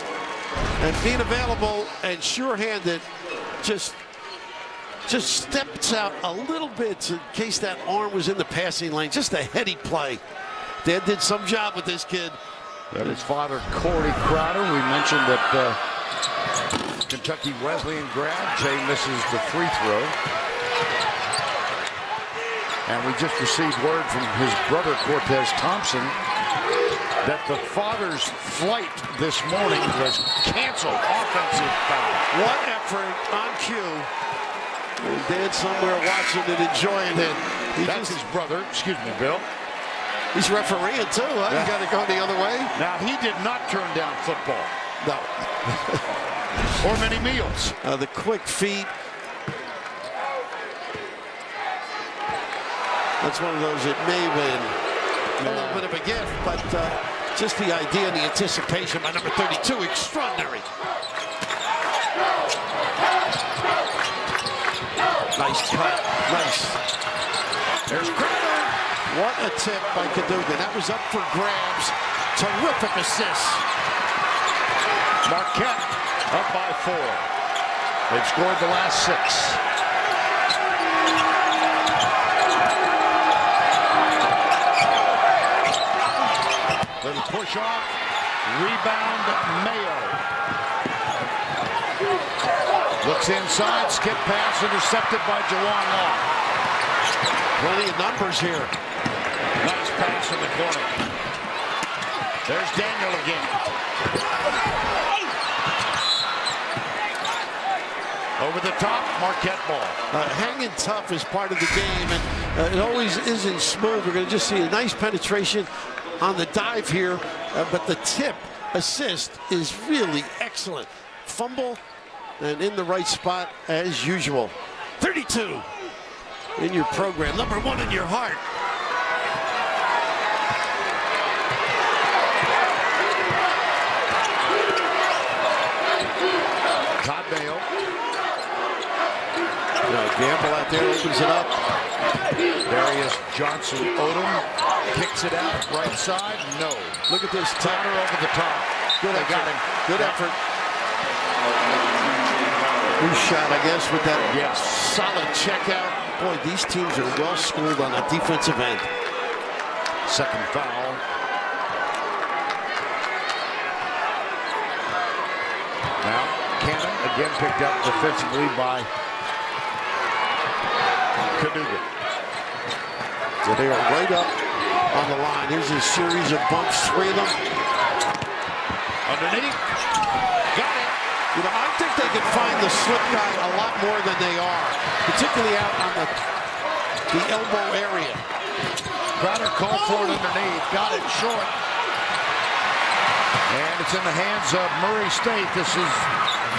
And being available and sure-handed just steps out a little bit in case that arm was in the passing lane. Just a heady play. Dad did some job with this kid. That is father Corey Crowder. We mentioned that Kentucky Wesleyan grad. Jay misses the free throw. And we just received word from his brother Cortez Thompson that the father's flight this morning was canceled. Offensive foul. What effort on cue. Dad somewhere watching it, enjoying it. That's his brother. Excuse me, Bill. He's refereeing too, huh? Yeah. You got to go the other way. Now, he did not turn down football. No. Or many meals. The quick feet. That's one of those that may have been a little bit of a gift, but just the idea and the anticipation by number 32, extraordinary. Nice cut. Nice. There's Crowder. What a tip by Cadugan. That was up for grabs. Terrific assist. Marquette up by 4. They've scored the last 6. Little push off. Rebound, Mayo. Looks inside, skip pass, intercepted by Jawan Law. Plenty of numbers here. Nice pass in the corner. There's Daniel again. Over the top, Marquette ball. Hanging tough is part of the game, and it always isn't smooth. We're going to just see a nice penetration on the dive here, but the tip assist is really excellent. Fumble and in the right spot as usual. 32 in your program, number 1 in your heart. Todd Mayo. Gamble out there opens it up. Darius Johnson Odom kicks it out right side. No. Look at this Tanner over the top. Good They effort. got him. Good effort. Good shot, I guess, with that solid check out. Boy, these teams are well schooled on that defensive end. Second foul. Now, Cannon again picked up defensively by Cadogan. So they are right up on the line. Here's a series of bumps, 3 of them. Underneath. Got it. You know, I think they can find the slip guy a lot more than they are, particularly out on the elbow area. Crowder called for it underneath. Got it short. And it's in the hands of Murray State. This is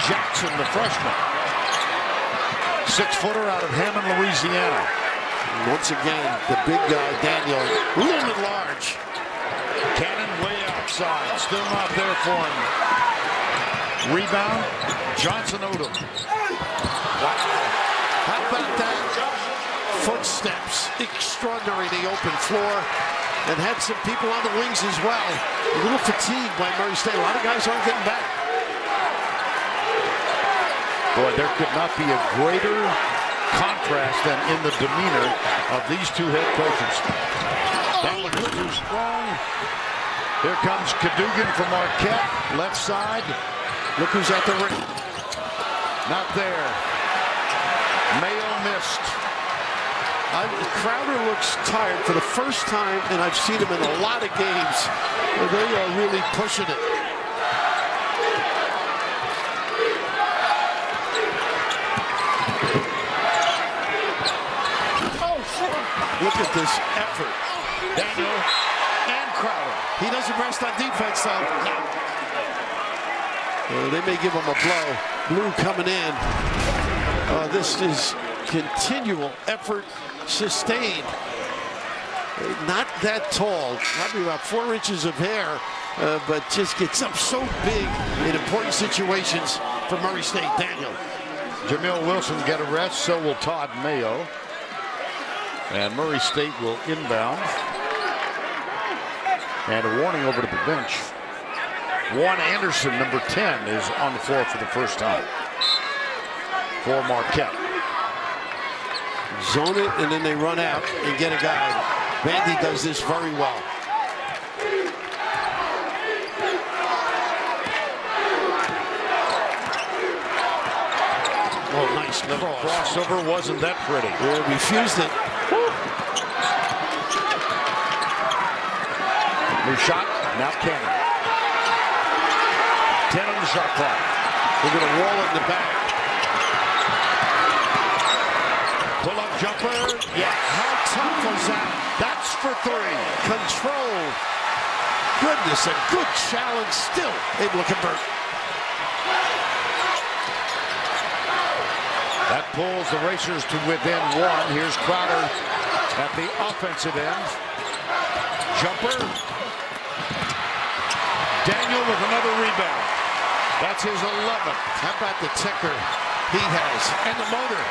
Jackson, the freshman. 6-footer out of Hammond, Louisiana. Once again, the big guy, Daniel, a little bit large. Cannon way outside. Still not there for him. Rebound, Johnson Odom. Wow. How about that? Footsteps. Extraordinary, the open floor. And had some people on the wings as well. A little fatigued by Murray State. A lot of guys aren't getting back. Boy, there could not be a greater contrast than in the demeanor of these two head coaches. That looks too strong. Here comes Cadogan from Marquette, left side. Look who's at the ring. Not there. Mayo missed. Crowder looks tired for the first time, and I've seen him in a lot of games where they are really pushing it. Look at this effort. Daniel and Crowder. He doesn't rest on defense, though. They may give him a blow. Blue coming in. This is continual effort, sustained. Not that tall, probably about 4 inches of hair, but just gets up so big in important situations for Murray State. Daniel. Jamil Wilson get a rest, so will Todd Mayo. And Murray State will inbound. And a warning over to the bench. Juan Anderson, number 10, is on the floor for the first time for Marquette. Zone it, and then they run out and get a guy. Vandy does this very well. Oh, nice Crossover wasn't that pretty. Yeah, refused it. New shot, now Cannon. 10 on the shot clock. We're going to wall it in the back. Pull-up jumper. Yeah, how tough was that? That's for 3. Control. Goodness, a good challenge. Still able to convert. That pulls the Racers to within 1. Here's Crowder at the offensive end. Jumper. Daniel with another rebound. That's his 11th. How about the ticker he has and the motor?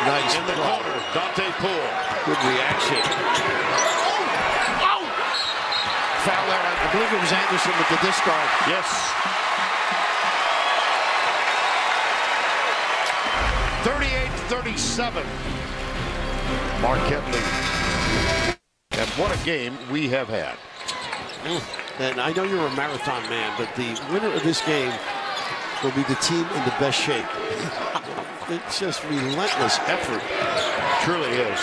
Nice. In the corner, Dante Poole. Good reaction. foul there. I believe it was Anderson with the discard. Yes. 38-37. Marquette lead. And what a game we have had. And I know you're a marathon man, but the winner of this game will be the team in the best shape. It's just relentless effort. Truly is.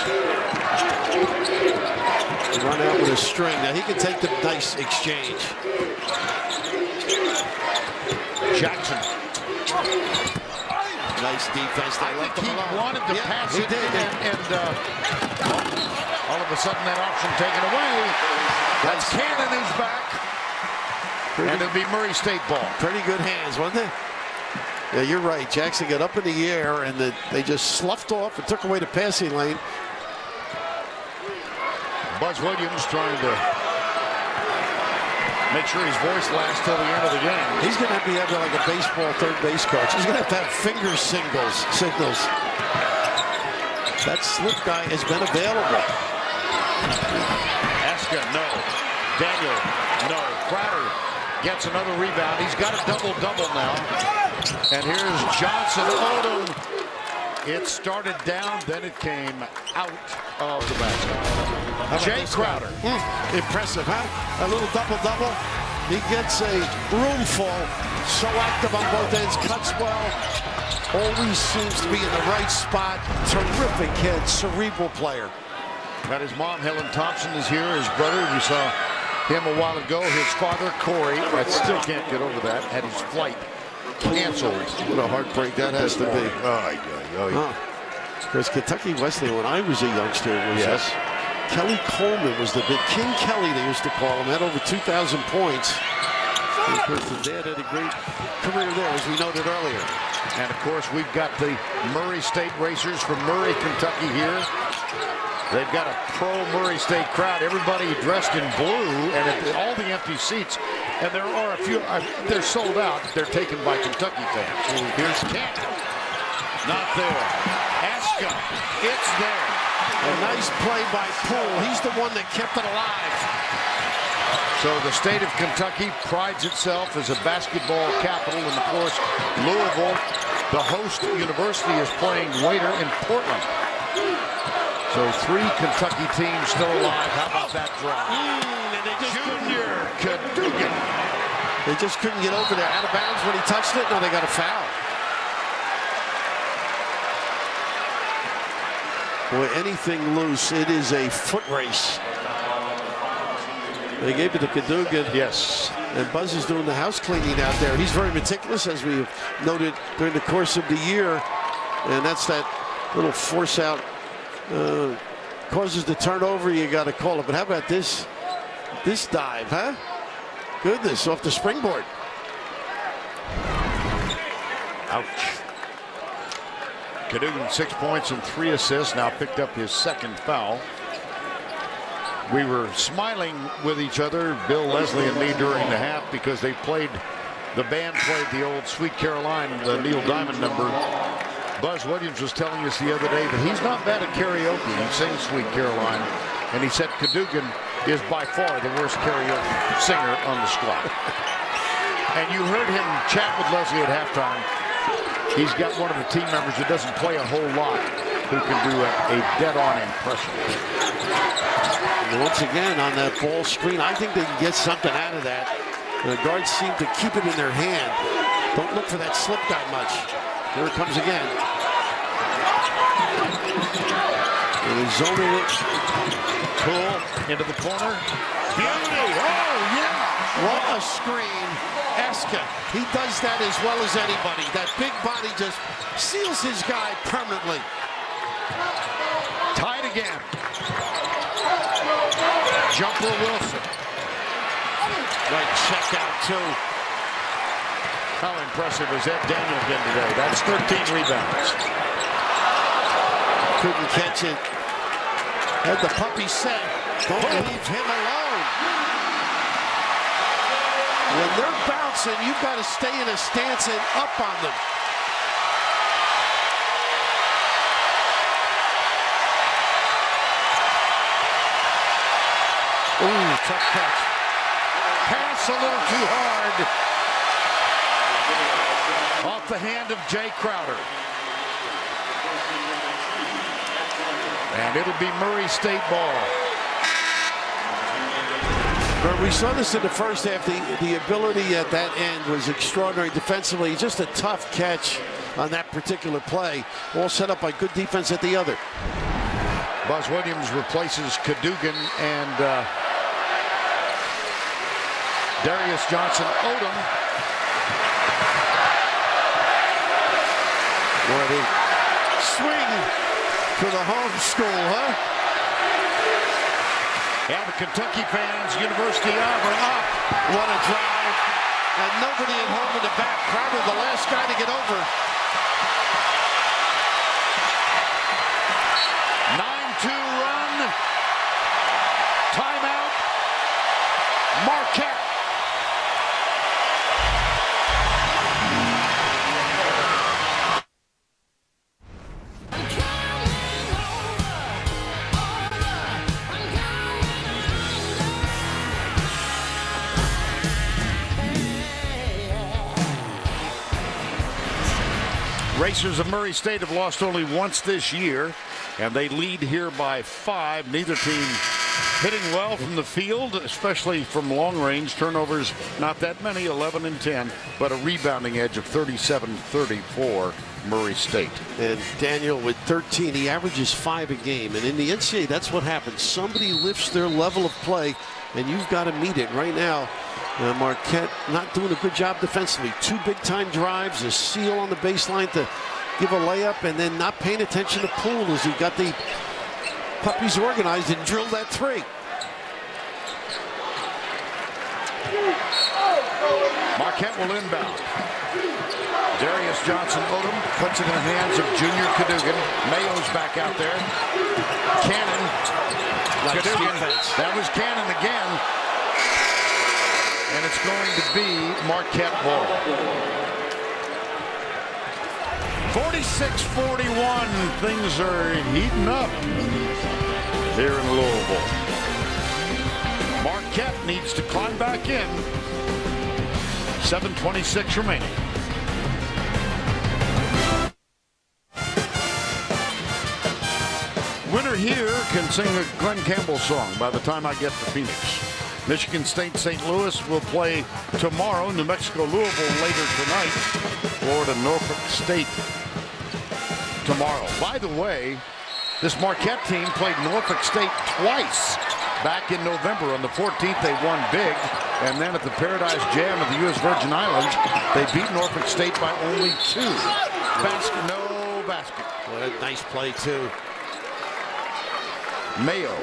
Run out with a string. Now he can take the nice exchange. Jackson. Nice defense. They I think he wanted to pass it in, and all of a sudden that option taken away. That's Cannon is back. And it'll be Murray State ball. Pretty good hands, wasn't it? Yeah, you're right. Jackson got up in the air, and they just sloughed off and took away the passing lane. Buzz Williams trying to make sure his voice lasts till the end of the game. He's going to have to have like a baseball third base coach. He's going to have finger signals. That slip guy has been available. Eska, no. Daniel, no. Crowder gets another rebound. He's got a double-double now. And here's Johnson Odom. It started down, then it came out of the basket. Jay Crowder. Impressive, huh? A little double-double. He gets a room full. So active on both ends. Cuts well. Always seems to be in the right spot. Terrific kid. Cerebral player. Got his mom, Helen Thompson, is here. His brother, we saw him a while ago. His father, Corey, I still can't get over that, had his flight canceled. What a heartbreak that has to be. Because Kentucky Wesleyan, when I was a youngster, was Kelly Coleman was the big King Kelly, they used to call him. Had over 2,000 points. And of course, the dad had a great career there, as we noted earlier. And of course, we've got the Murray State Racers from Murray, Kentucky here. They've got a pro-Murray State crowd, everybody dressed in blue, and all the empty seats. And there are a few, they're sold out. They're taken by Kentucky fans. Here's Cannon. Not there. Eska, it's there. A nice play by Poole. He's the one that kept it alive. So the state of Kentucky prides itself as a basketball capital. And of course, Louisville, the host university, is playing later in Portland. So 3 Kentucky teams still alive. How about that drive? And they just Junior Cadogan. They just couldn't get over there. Out of bounds when he touched it. No, they got a foul. Boy, anything loose, it is a foot race. They gave it to Cadogan. Yes. And Buzz is doing the house cleaning out there. He's very meticulous, as we've noted during the course of the year. And that's that little force out. Causes the turnover, you got to call it. But how about this dive, huh? Goodness, off the springboard. Ouch. Cadogan 6 points and 3 assists. Now picked up his second foul. We were smiling with each other, Bill, Leslie, and me, during the half because the band played the old Sweet Caroline, the Neil Diamond number. Buzz Williams was telling us the other day that he's not bad at karaoke. He sings Sweet Caroline, and he said Cadogan is by far the worst karaoke singer on the squad. And you heard him chat with Leslie at halftime. He's got one of the team members who doesn't play a whole lot who can do a dead-on impression. And once again, on that ball screen, I think they can get something out of that. The guards seem to keep it in their hand. Don't look for that slip guy much. Here it comes again. And he's zoning it. Cool. Into the corner. Beauty. Oh, yeah. What a screen. Eska, he does that as well as anybody. That big body just seals his guy permanently. Tied again. Jumper Wilson. Right check out, too. How impressive has Ed Daniel been today? That's 13 rebounds. Couldn't catch it. Had the puppy set. Don't leave him alone. When they're bouncing, you've got to stay in a stance and up on them. Ooh, tough catch. Just a little too hard. Off the hand of Jay Crowder. And it'll be Murray State ball. But we saw this in the first half. The ability at that end was extraordinary defensively. Just a tough catch on that particular play. All set up by good defense at the other. Buzz Williams replaces Cadogan and Darius Johnson-Odom. What a swing for the home school, huh? And the Kentucky fans, University of up. What a drive. And nobody at home in the back. Crowder, the last guy to get over. 9-2 run. Timeout. Marquette. Racers of Murray State have lost only once this year, and they lead here by 5. Neither team hitting well from the field, especially from long range. Turnovers, not that many, 11 and 10, but a rebounding edge of 37-34 Murray State. And Daniel with 13, he averages 5 a game. And in the NCAA, that's what happens. Somebody lifts their level of play, and you've got to meet it right now. Marquette not doing a good job defensively. 2 big-time drives, a seal on the baseline to give a layup, and then not paying attention to Poole as he got the puppies organized and drilled that 3. Marquette will inbound. Darius Johnson-Odom puts it in the hands of Junior Cadogan. Mayo's back out there. Cannon. Cadogan. That was Cannon again. And it's going to be Marquette ball. 46-41. Things are heating up here in Louisville. Marquette needs to climb back in. 7:26 remaining. Winner here can sing a Glenn Campbell song by the time I get to Phoenix. Michigan State St. Louis will play tomorrow. New Mexico Louisville later tonight. Florida Norfolk State tomorrow. By the way, this Marquette team played Norfolk State twice back in November. On the 14th, they won big. And then at the Paradise Jam of the U.S. Virgin Islands, they beat Norfolk State by only 2. No basket. What a nice play, too. Mayo.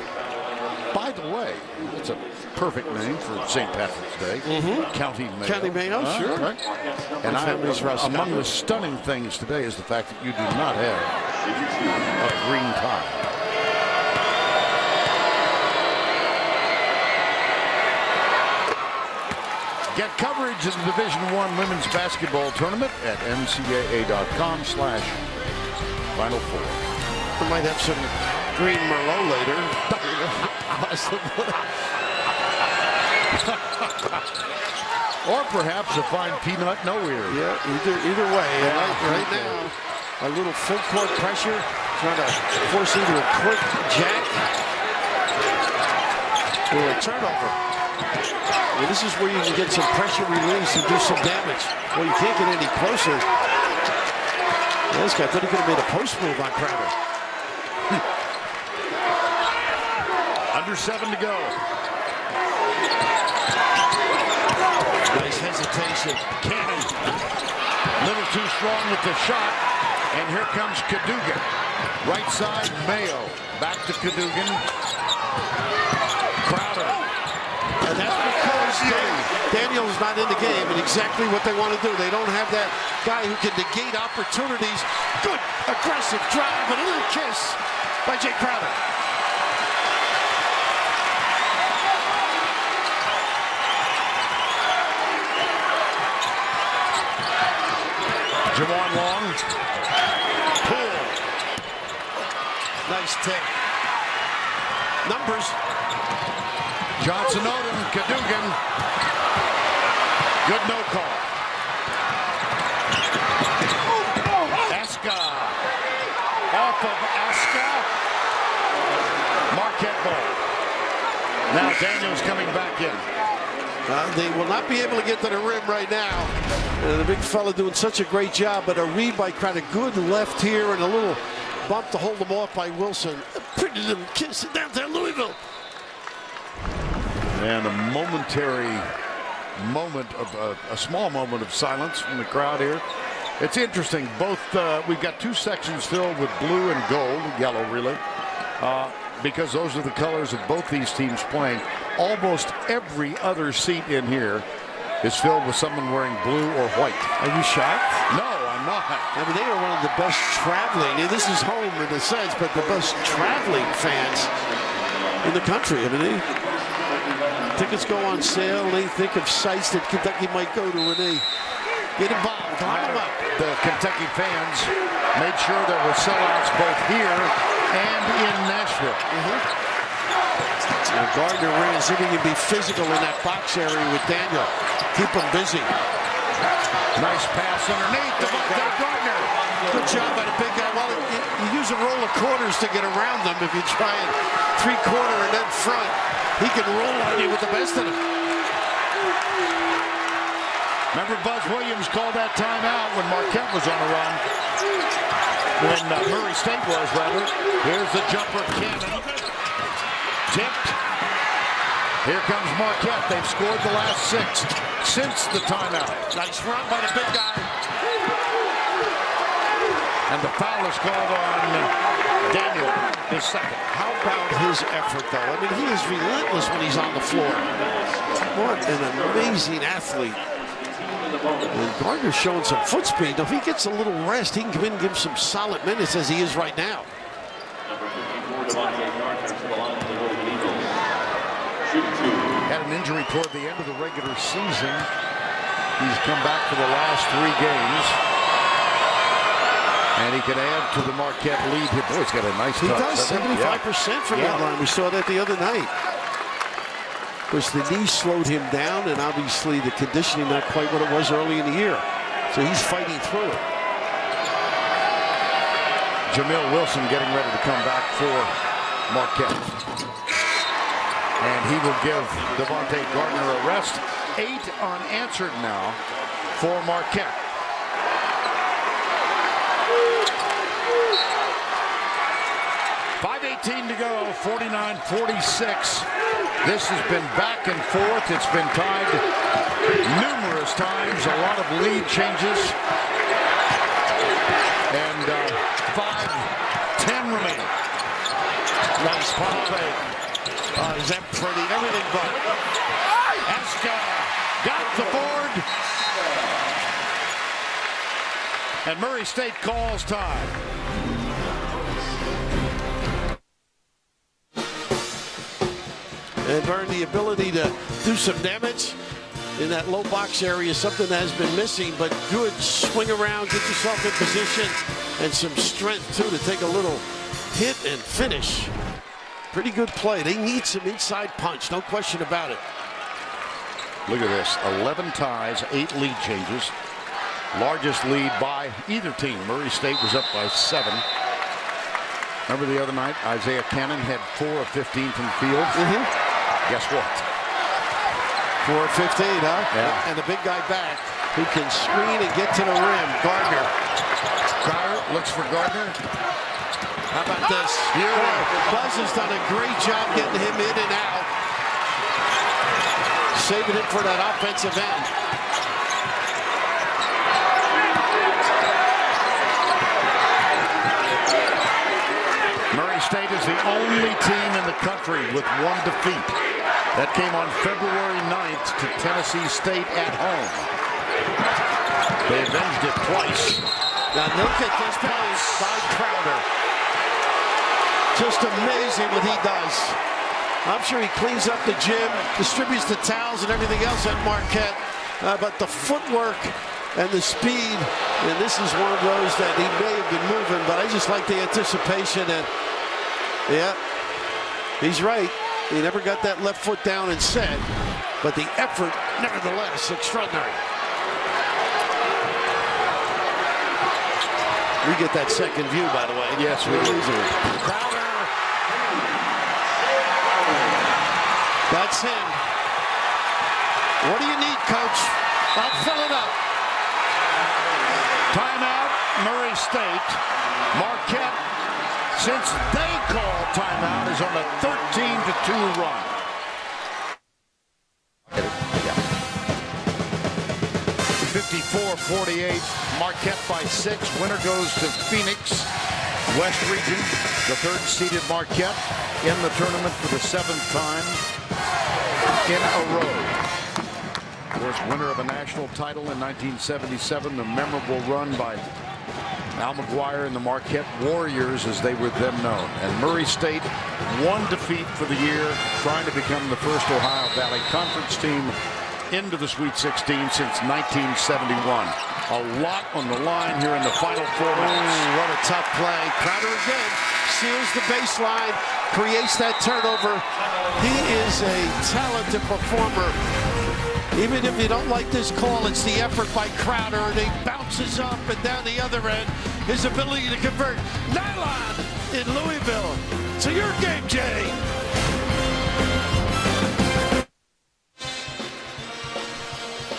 By the way, it's a perfect name for St. Patrick's Day. County Mayo. County Mayo, sure. Right. And among the stunning things today is the fact that you do not have a green tie. Get coverage of the Division I Women's Basketball Tournament at ncaa.com/Final Four. We might have some green Merlot later. Or perhaps a fine peanut no-ear. Yeah, either way. Right now, a little full court pressure, trying to force either a quick jack or a turnover. And this is where you can get some pressure release and do some damage. Well, you can't get any closer. Well, this guy thought he could have made a post move on Crowder. Under 7 to go. Nice hesitation. Cannon. Little too strong with the shot. And here comes Cadogan. Right side, Mayo. Back to Cadogan. Crowder. And that's because Daniel's not in the game, and exactly what they want to do. They don't have that guy who can negate opportunities. Good, aggressive drive, and a little kiss by Jay Crowder. Jawan Long. Pull. Nice take. Numbers. Johnson Odom, Cadogan. Good no call. Aska. Off of Aska. Marquette ball. Now Daniels coming back in. They will not be able to get to the rim right now. The big fella doing such a great job, but a read by Crowder. Good left here and a little bump to hold them off by Wilson. Pretty little kiss down there, Louisville. And a momentary moment of a small moment of silence from the crowd here. It's interesting. Both we've got two sections filled with blue and gold, yellow really, because those are the colors of both these teams playing. Almost every other seat in here is filled with someone wearing blue or white. Are you shocked? No, I'm not. I mean, they are one of the best traveling. This is home in a sense, but the best traveling fans in the country. I mean, tickets go on sale. They think of sites that Kentucky might go to when they get involved. The Kentucky fans made sure there were sellouts both here and in Nashville. Gardner ran, see if he can be physical in that box area with Daniel. Keep him busy. Nice pass underneath Devontae Gardner. Good job by the big guy. Well, you use a roll of quarters to get around them. If you try it 3-quarter and then front, he can roll on you with the best of them. Remember Buzz Williams called that timeout when Marquette was on a run. When Murray State was, rather. Here's the jumper, Cannon. Tipped. Here comes Marquette. They've scored the last 6 since the timeout. Nice run by the big guy. And the foul is called on Daniel, his second. How about his effort, though? I mean, he is relentless when he's on the floor. What an amazing athlete. And Gardner's showing some foot speed. Now, if he gets a little rest, he can come in and give him some solid minutes as he is right now. Had an injury toward the end of the regular season. He's come back for the last 3 games. And he can add to the Marquette lead. Boy, he's got a nice touch. He does, 75% from that line. We saw that the other night. Of course, the knee slowed him down, and obviously the conditioning not quite what it was early in the year. So he's fighting through it. Jamil Wilson getting ready to come back for Marquette. And he will give Devontae Gardner a rest. 8 unanswered now for Marquette. .5:18 to go, 49-46. This has been back and forth. It's been tied numerous times. A lot of lead changes. And 5:10 remaining. Nice pump fake. Oh, is that pretty? Everything but. Aska got the board. And Murray State calls time. And Vern, the ability to do some damage in that low box area is something that has been missing, but good swing around, get yourself in position, and some strength, too, to take a little hit and finish. Pretty good play. They need some inside punch, no question about it. Look at this, 11 ties, 8 lead changes. Largest lead by either team. Murray State was up by 7. Remember the other night, Isaiah Cannon had 4 of 15 from the field? Guess what? 4 of 15, huh? Yeah. And the big guy back who can screen and get to the rim. Gardner. Crowder looks for Gardner. How about this? Buzz has done a great job getting him in and out. Saving it for that offensive end. Murray State is the only team in the country with 1 defeat. That came on February 9th to Tennessee State at home. They avenged it twice. Now look at this play by Crowder. Just amazing what he does. I'm sure he cleans up the gym, distributes the towels and everything else at Marquette. But the footwork and the speed, and this is one of those that he may have been moving, but I just like the anticipation. And yeah, he's right. He never got that left foot down and set, but the effort, nevertheless, extraordinary. We get that second view, by the way. Yes, we do. Crowder. That's him. What do you need, coach? I'll fill it up. Timeout, Murray State. Marquette, since they call timeout, is on a 13-2 run. 54-48, Marquette by 6. Winner goes to Phoenix. West Region, the third-seeded Marquette in the tournament for the 7th time in a row. Of course, winner of a national title in 1977, the memorable run by Al McGuire and the Marquette Warriors, as they were then known. And Murray State, one defeat for the year, trying to become the first Ohio Valley Conference team into the Sweet 16 since 1971. A lot on the line here in the final 4 minutes. What a tough play. Crowder again seals the baseline, creates that turnover. He is a talented performer. Even if you don't like this call, it's the effort by Crowder, and he bounces up and down the other end. His ability to convert. Nylon in Louisville. So your game, Jay.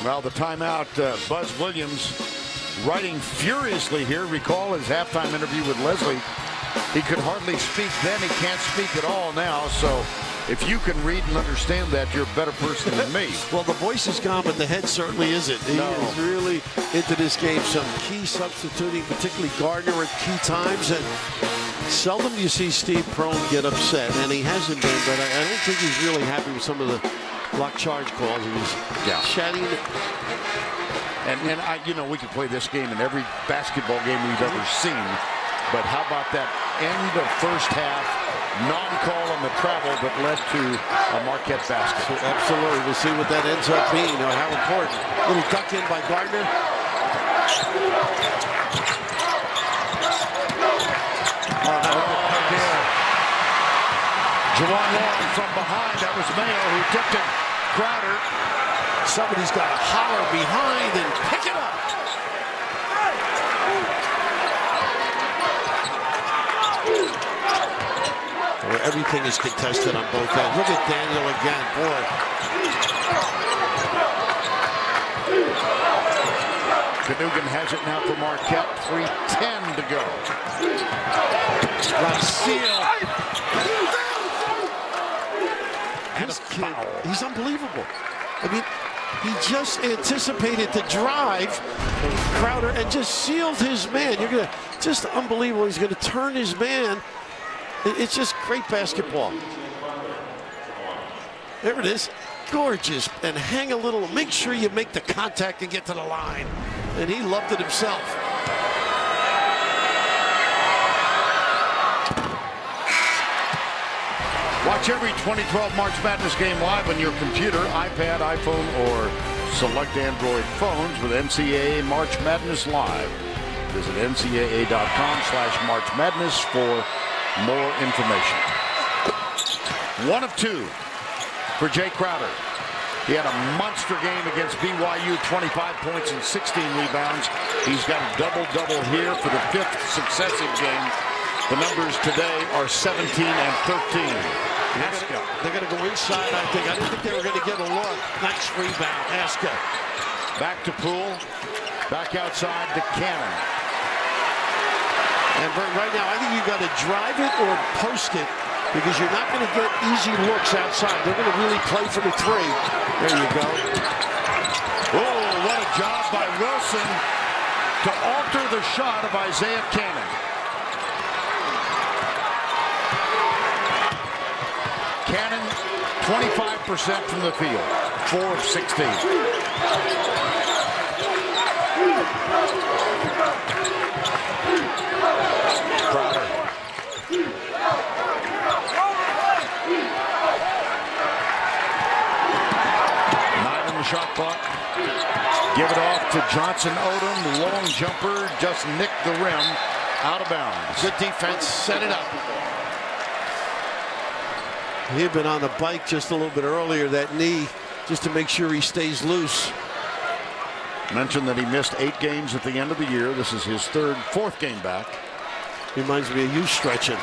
Well, the timeout, Buzz Williams writing furiously here. Recall his halftime interview with Leslie. He could hardly speak then. He can't speak at all now. So if you can read and understand that, you're a better person than me. Well, the voice is gone, but the head certainly isn't. He is really into this game. Some key substituting, particularly Gardner at key times. And seldom do you see Steve Prohm get upset. And he hasn't been, but I don't think he's really happy with some of the block charge calls. He was chatting. And you know, we could play this game in every basketball game we've ever seen. But how about that end of first half non-call on the travel that led to a Marquette basket? Absolutely. We'll see what that ends up being, or how important. Little duck in by Gardner. Juwan Long from behind. That was Mayo who tipped it. Crowder. Somebody's got to holler behind and pick it up. Where everything is contested on both ends. Look at Daniel again, boy. Canugan has it now for Marquette. 3:10 to go. Got a steal. And a foul. He's unbelievable. I mean, he just anticipated the drive, Crowder, and just sealed his man. You're gonna just unbelievable. He's gonna turn his man. It's just great basketball. There it is. Gorgeous. And hang a little. Make sure you make the contact and get to the line. And he loved it himself. Watch every 2012 March Madness game live on your computer, iPad, iPhone, or select Android phones with NCAA March Madness Live. Visit ncaa.com/March Madness for more information. 1 of 2 for Jay Crowder. He had a monster game against BYU, 25 points and 16 rebounds. He's got a double-double here for the 5th successive game. The numbers today are 17 and 13. They're going to go inside, I think. I didn't think they were going to get a look. Nice rebound, Aska. Back to Poole. Back outside to Cannon. And right now, I think you've got to drive it or post it, because you're not going to get easy looks outside. They're going to really play for the 3. There you go. Oh, what a job by Wilson to alter the shot of Isaiah Cannon. Cannon, 25% from the field, 4 of 16. Crowder. 9 on the shot clock. Give it off to Johnson Odom. Long jumper, just nicked the rim, out of bounds. Good defense, set it up. He had been on the bike just a little bit earlier, that knee, just to make sure he stays loose. Mentioned that he missed 8 games at the end of the year. This is his fourth game back. Reminds me of you stretching.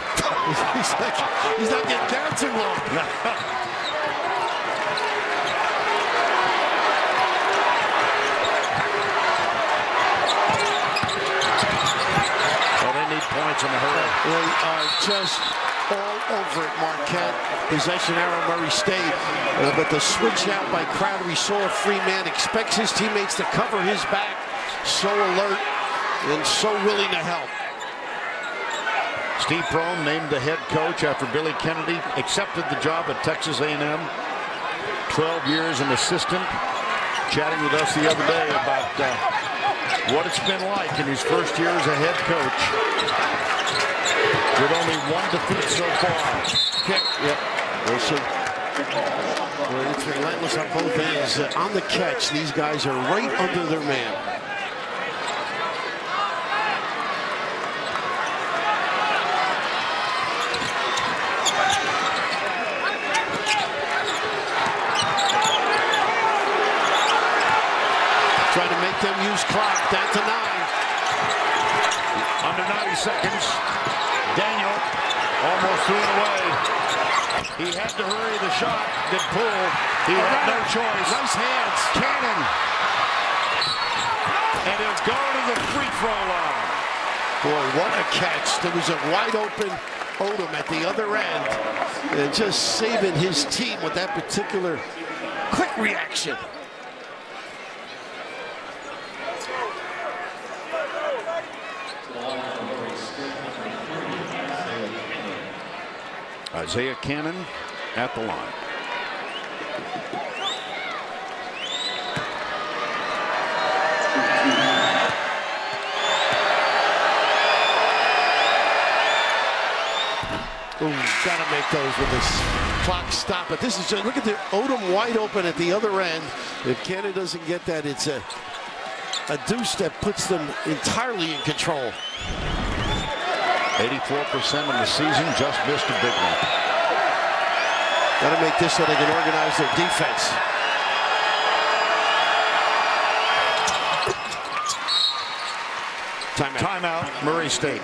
he's not getting down too long. Well, they need points in a hurry. They are just all over it, Marquette. Possession arrow, Murray State. But the switch out by Crowder, he saw a free man, expects his teammates to cover his back. So alert and so willing to help. Steve Prohm named the head coach after Billy Kennedy accepted the job at Texas A&M. 12 years an assistant. Chatting with us the other day about what it's been like in his first year as a head coach. With only 1 defeat so far. Kick. Yep. Wilson. Well, it's relentless on both ends. On the catch, these guys are right under their man. Trying to make them use clock. Down to 9. Under 90 seconds. Daniel almost threw it away. He had to hurry the shot. Did pull. He had no choice. Nice hands. Cannon. And he'll go to the free throw line. Boy, what a catch. There was a wide open Odom at the other end. And just saving his team with that particular quick reaction. Isaiah Cannon at the line. Ooh, gotta make those with this clock stop. But this is just, look at the Odom wide open at the other end. If Cannon doesn't get that, it's a deuce that puts them entirely in control. 84% in the season, just missed a big one. Got to make this so they can organize their defense. Timeout, Murray State.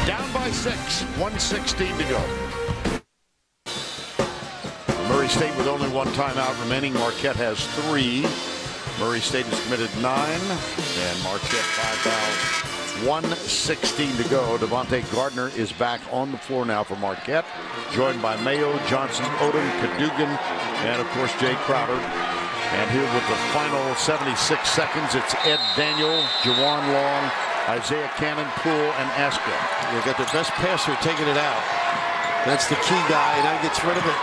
Down by 6, 1:16 to go. Murray State with only 1 timeout remaining. Marquette has 3. Murray State has committed 9, and Marquette 5 fouls. 1:16 to go. Devontae Gardner is back on the floor now for Marquette, joined by Mayo, Johnson, Odom, Cadogan, and of course Jay Crowder. And here with the final 76 seconds, it's Ed Daniel, Jawan Long, Isaiah Cannon, Poole, and Aska. You've got the best passer taking it out. That's the key guy, and that gets rid of it.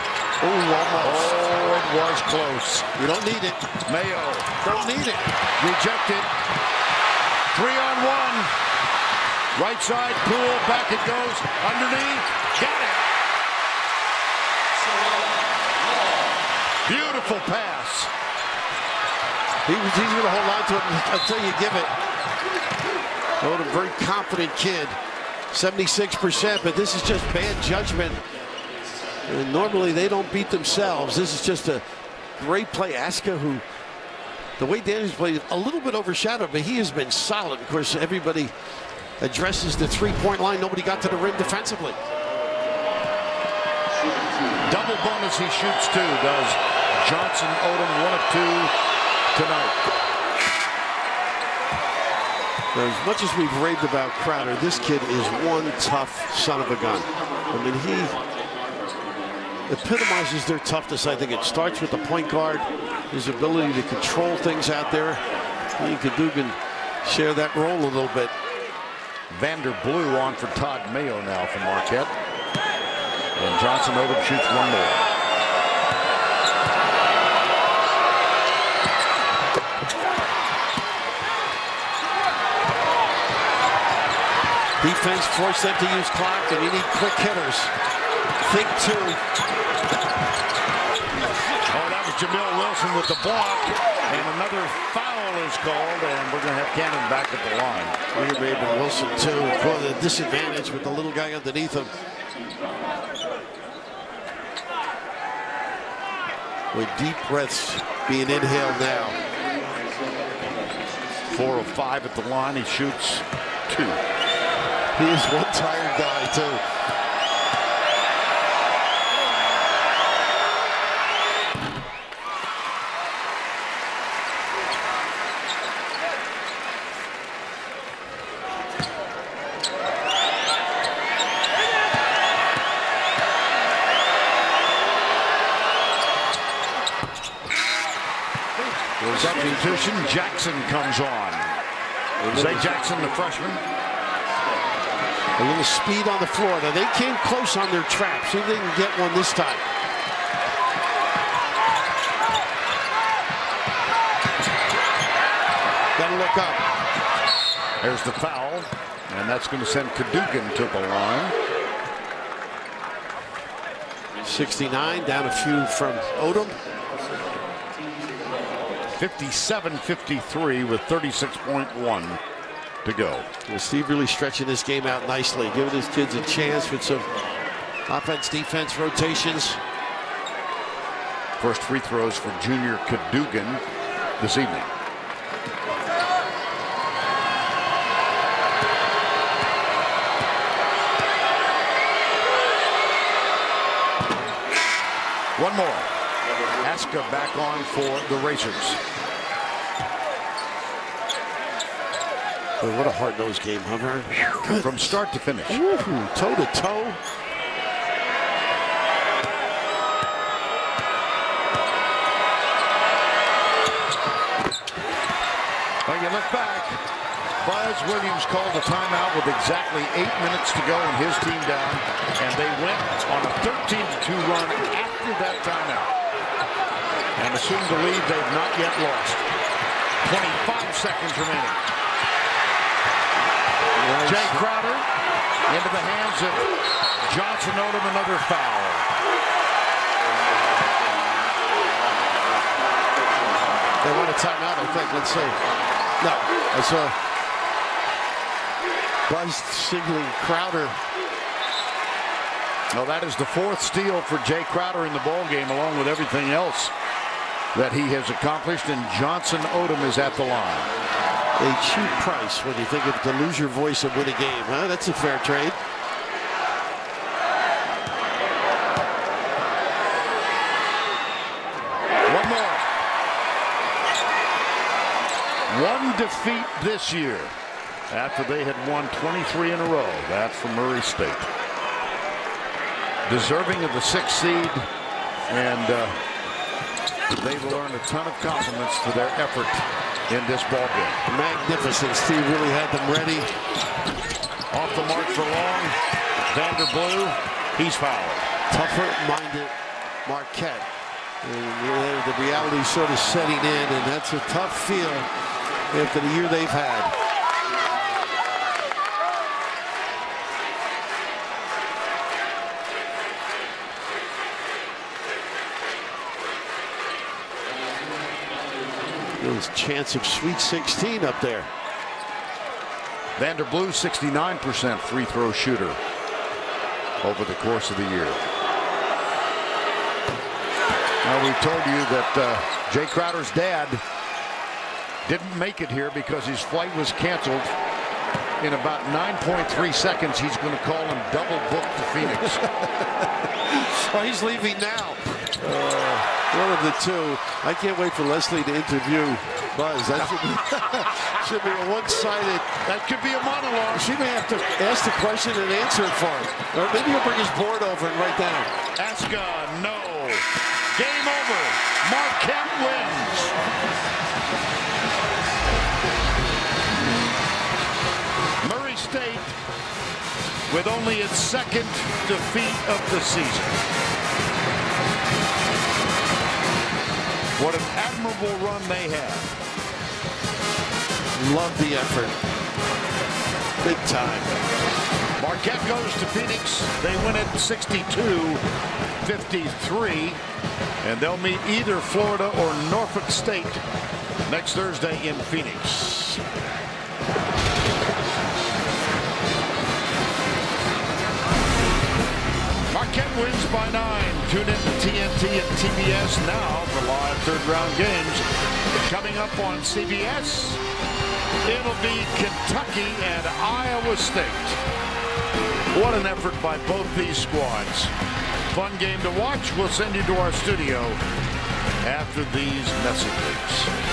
Oh, almost. Oh, it was close. You don't need it. Mayo. Don't need it. Rejected. 3-on-1. Right side, Poole, back it goes, underneath, got it. Beautiful pass. He's going to hold on to it until you give it. Oh, a very confident kid. 76%, but this is just bad judgment. And normally they don't beat themselves. This is just a great play. Aska, who, the way Daniels played, a little bit overshadowed, but he has been solid. Of course, everybody addresses the three-point line. Nobody got to the rim defensively. Double bonus, he shoots 2, does Johnson. Odom 1 of 2 tonight. As much as we've raved about Crowder, this kid is one tough son of a gun. I mean, he epitomizes their toughness. I think it starts with the point guard, his ability to control things out there. He and Cadogan share that role a little bit. Vander Blue on for Todd Mayo now from Marquette. And Johnson Odom shoots 1 more. Defense forced them to use clock, and you need quick hitters. Think 2. Oh, that was Jamil Wilson with the block. And another foul is called, and we're going to have Cannon back at the line. Wilson, too. Well, the disadvantage with the little guy underneath him. With deep breaths being inhaled now. 4 of 5 at the line. He shoots 2. He is one tired guy, too. Substitution, Jackson comes on. Zay Jackson, the freshman. A little speed on the floor. Now, they came close on their trap. See if they can get one this time. Gotta look up. There's the foul, and that's going to send Cadogan to the line. 69, down a few from Odom. 57-53 with 36.1 to go. Well, Steve really stretching this game out nicely, giving his kids a chance with some offense-defense rotations. First free throws for junior Cadogan this evening. One more. Aska back on for the Racers. Boy, what a hard-nosed game, huh? From start to finish. Toe to toe. Well, you look back. Buzz Williams called a timeout with exactly 8 minutes to go and his team down, and they went on a 13-2 run after that timeout. And assume the lead they've not yet lost. 25 seconds remaining. Nice. Jay Crowder into the hands of Johnson Odom, another foul. They want a timeout, I think. Let's see. No, I saw Buzz signaling Crowder. Well, that is the 4th steal for Jay Crowder in the ball game, along with everything else that he has accomplished, and Johnson Odom is at the line. A cheap price when you think of to lose your voice and win a game, huh? That's a fair trade. One more. One defeat this year after they had won 23 in a row. That's from Murray State. Deserving of the 6th seed, and they've earned a ton of compliments for their effort in this ball game. Magnificent. Steve really had them ready. Off the mark for long. Vanderblue, he's fouled. Tougher-minded Marquette. And the reality sort of setting in, and that's a tough feel after the year they've had. There's a chance of Sweet 16 up there. Vanderblue, 69% free throw shooter over the course of the year. Now, we told you that Jay Crowder's dad didn't make it here because his flight was canceled. In about 9.3 seconds, he's going to call him double booked to Phoenix. Oh, he's leaving now. One of the two. I can't wait for Leslie to interview Buzz. That should be a one-sided. That could be a monologue. She may have to ask the question and answer it for him. Or maybe he'll bring his board over and write down. Aska, no. Game over. Marquette wins. Murray State with only its 2nd defeat of the season. What an admirable run they had. Love the effort. Big time. Marquette goes to Phoenix. They win it 62-53. And they'll meet either Florida or Norfolk State next Thursday in Phoenix. Marquette wins by 9. Tune in to TNT and TBS now for live third-round games. Coming up on CBS, it'll be Kentucky and Iowa State. What an effort by both these squads. Fun game to watch. We'll send you to our studio after these messages.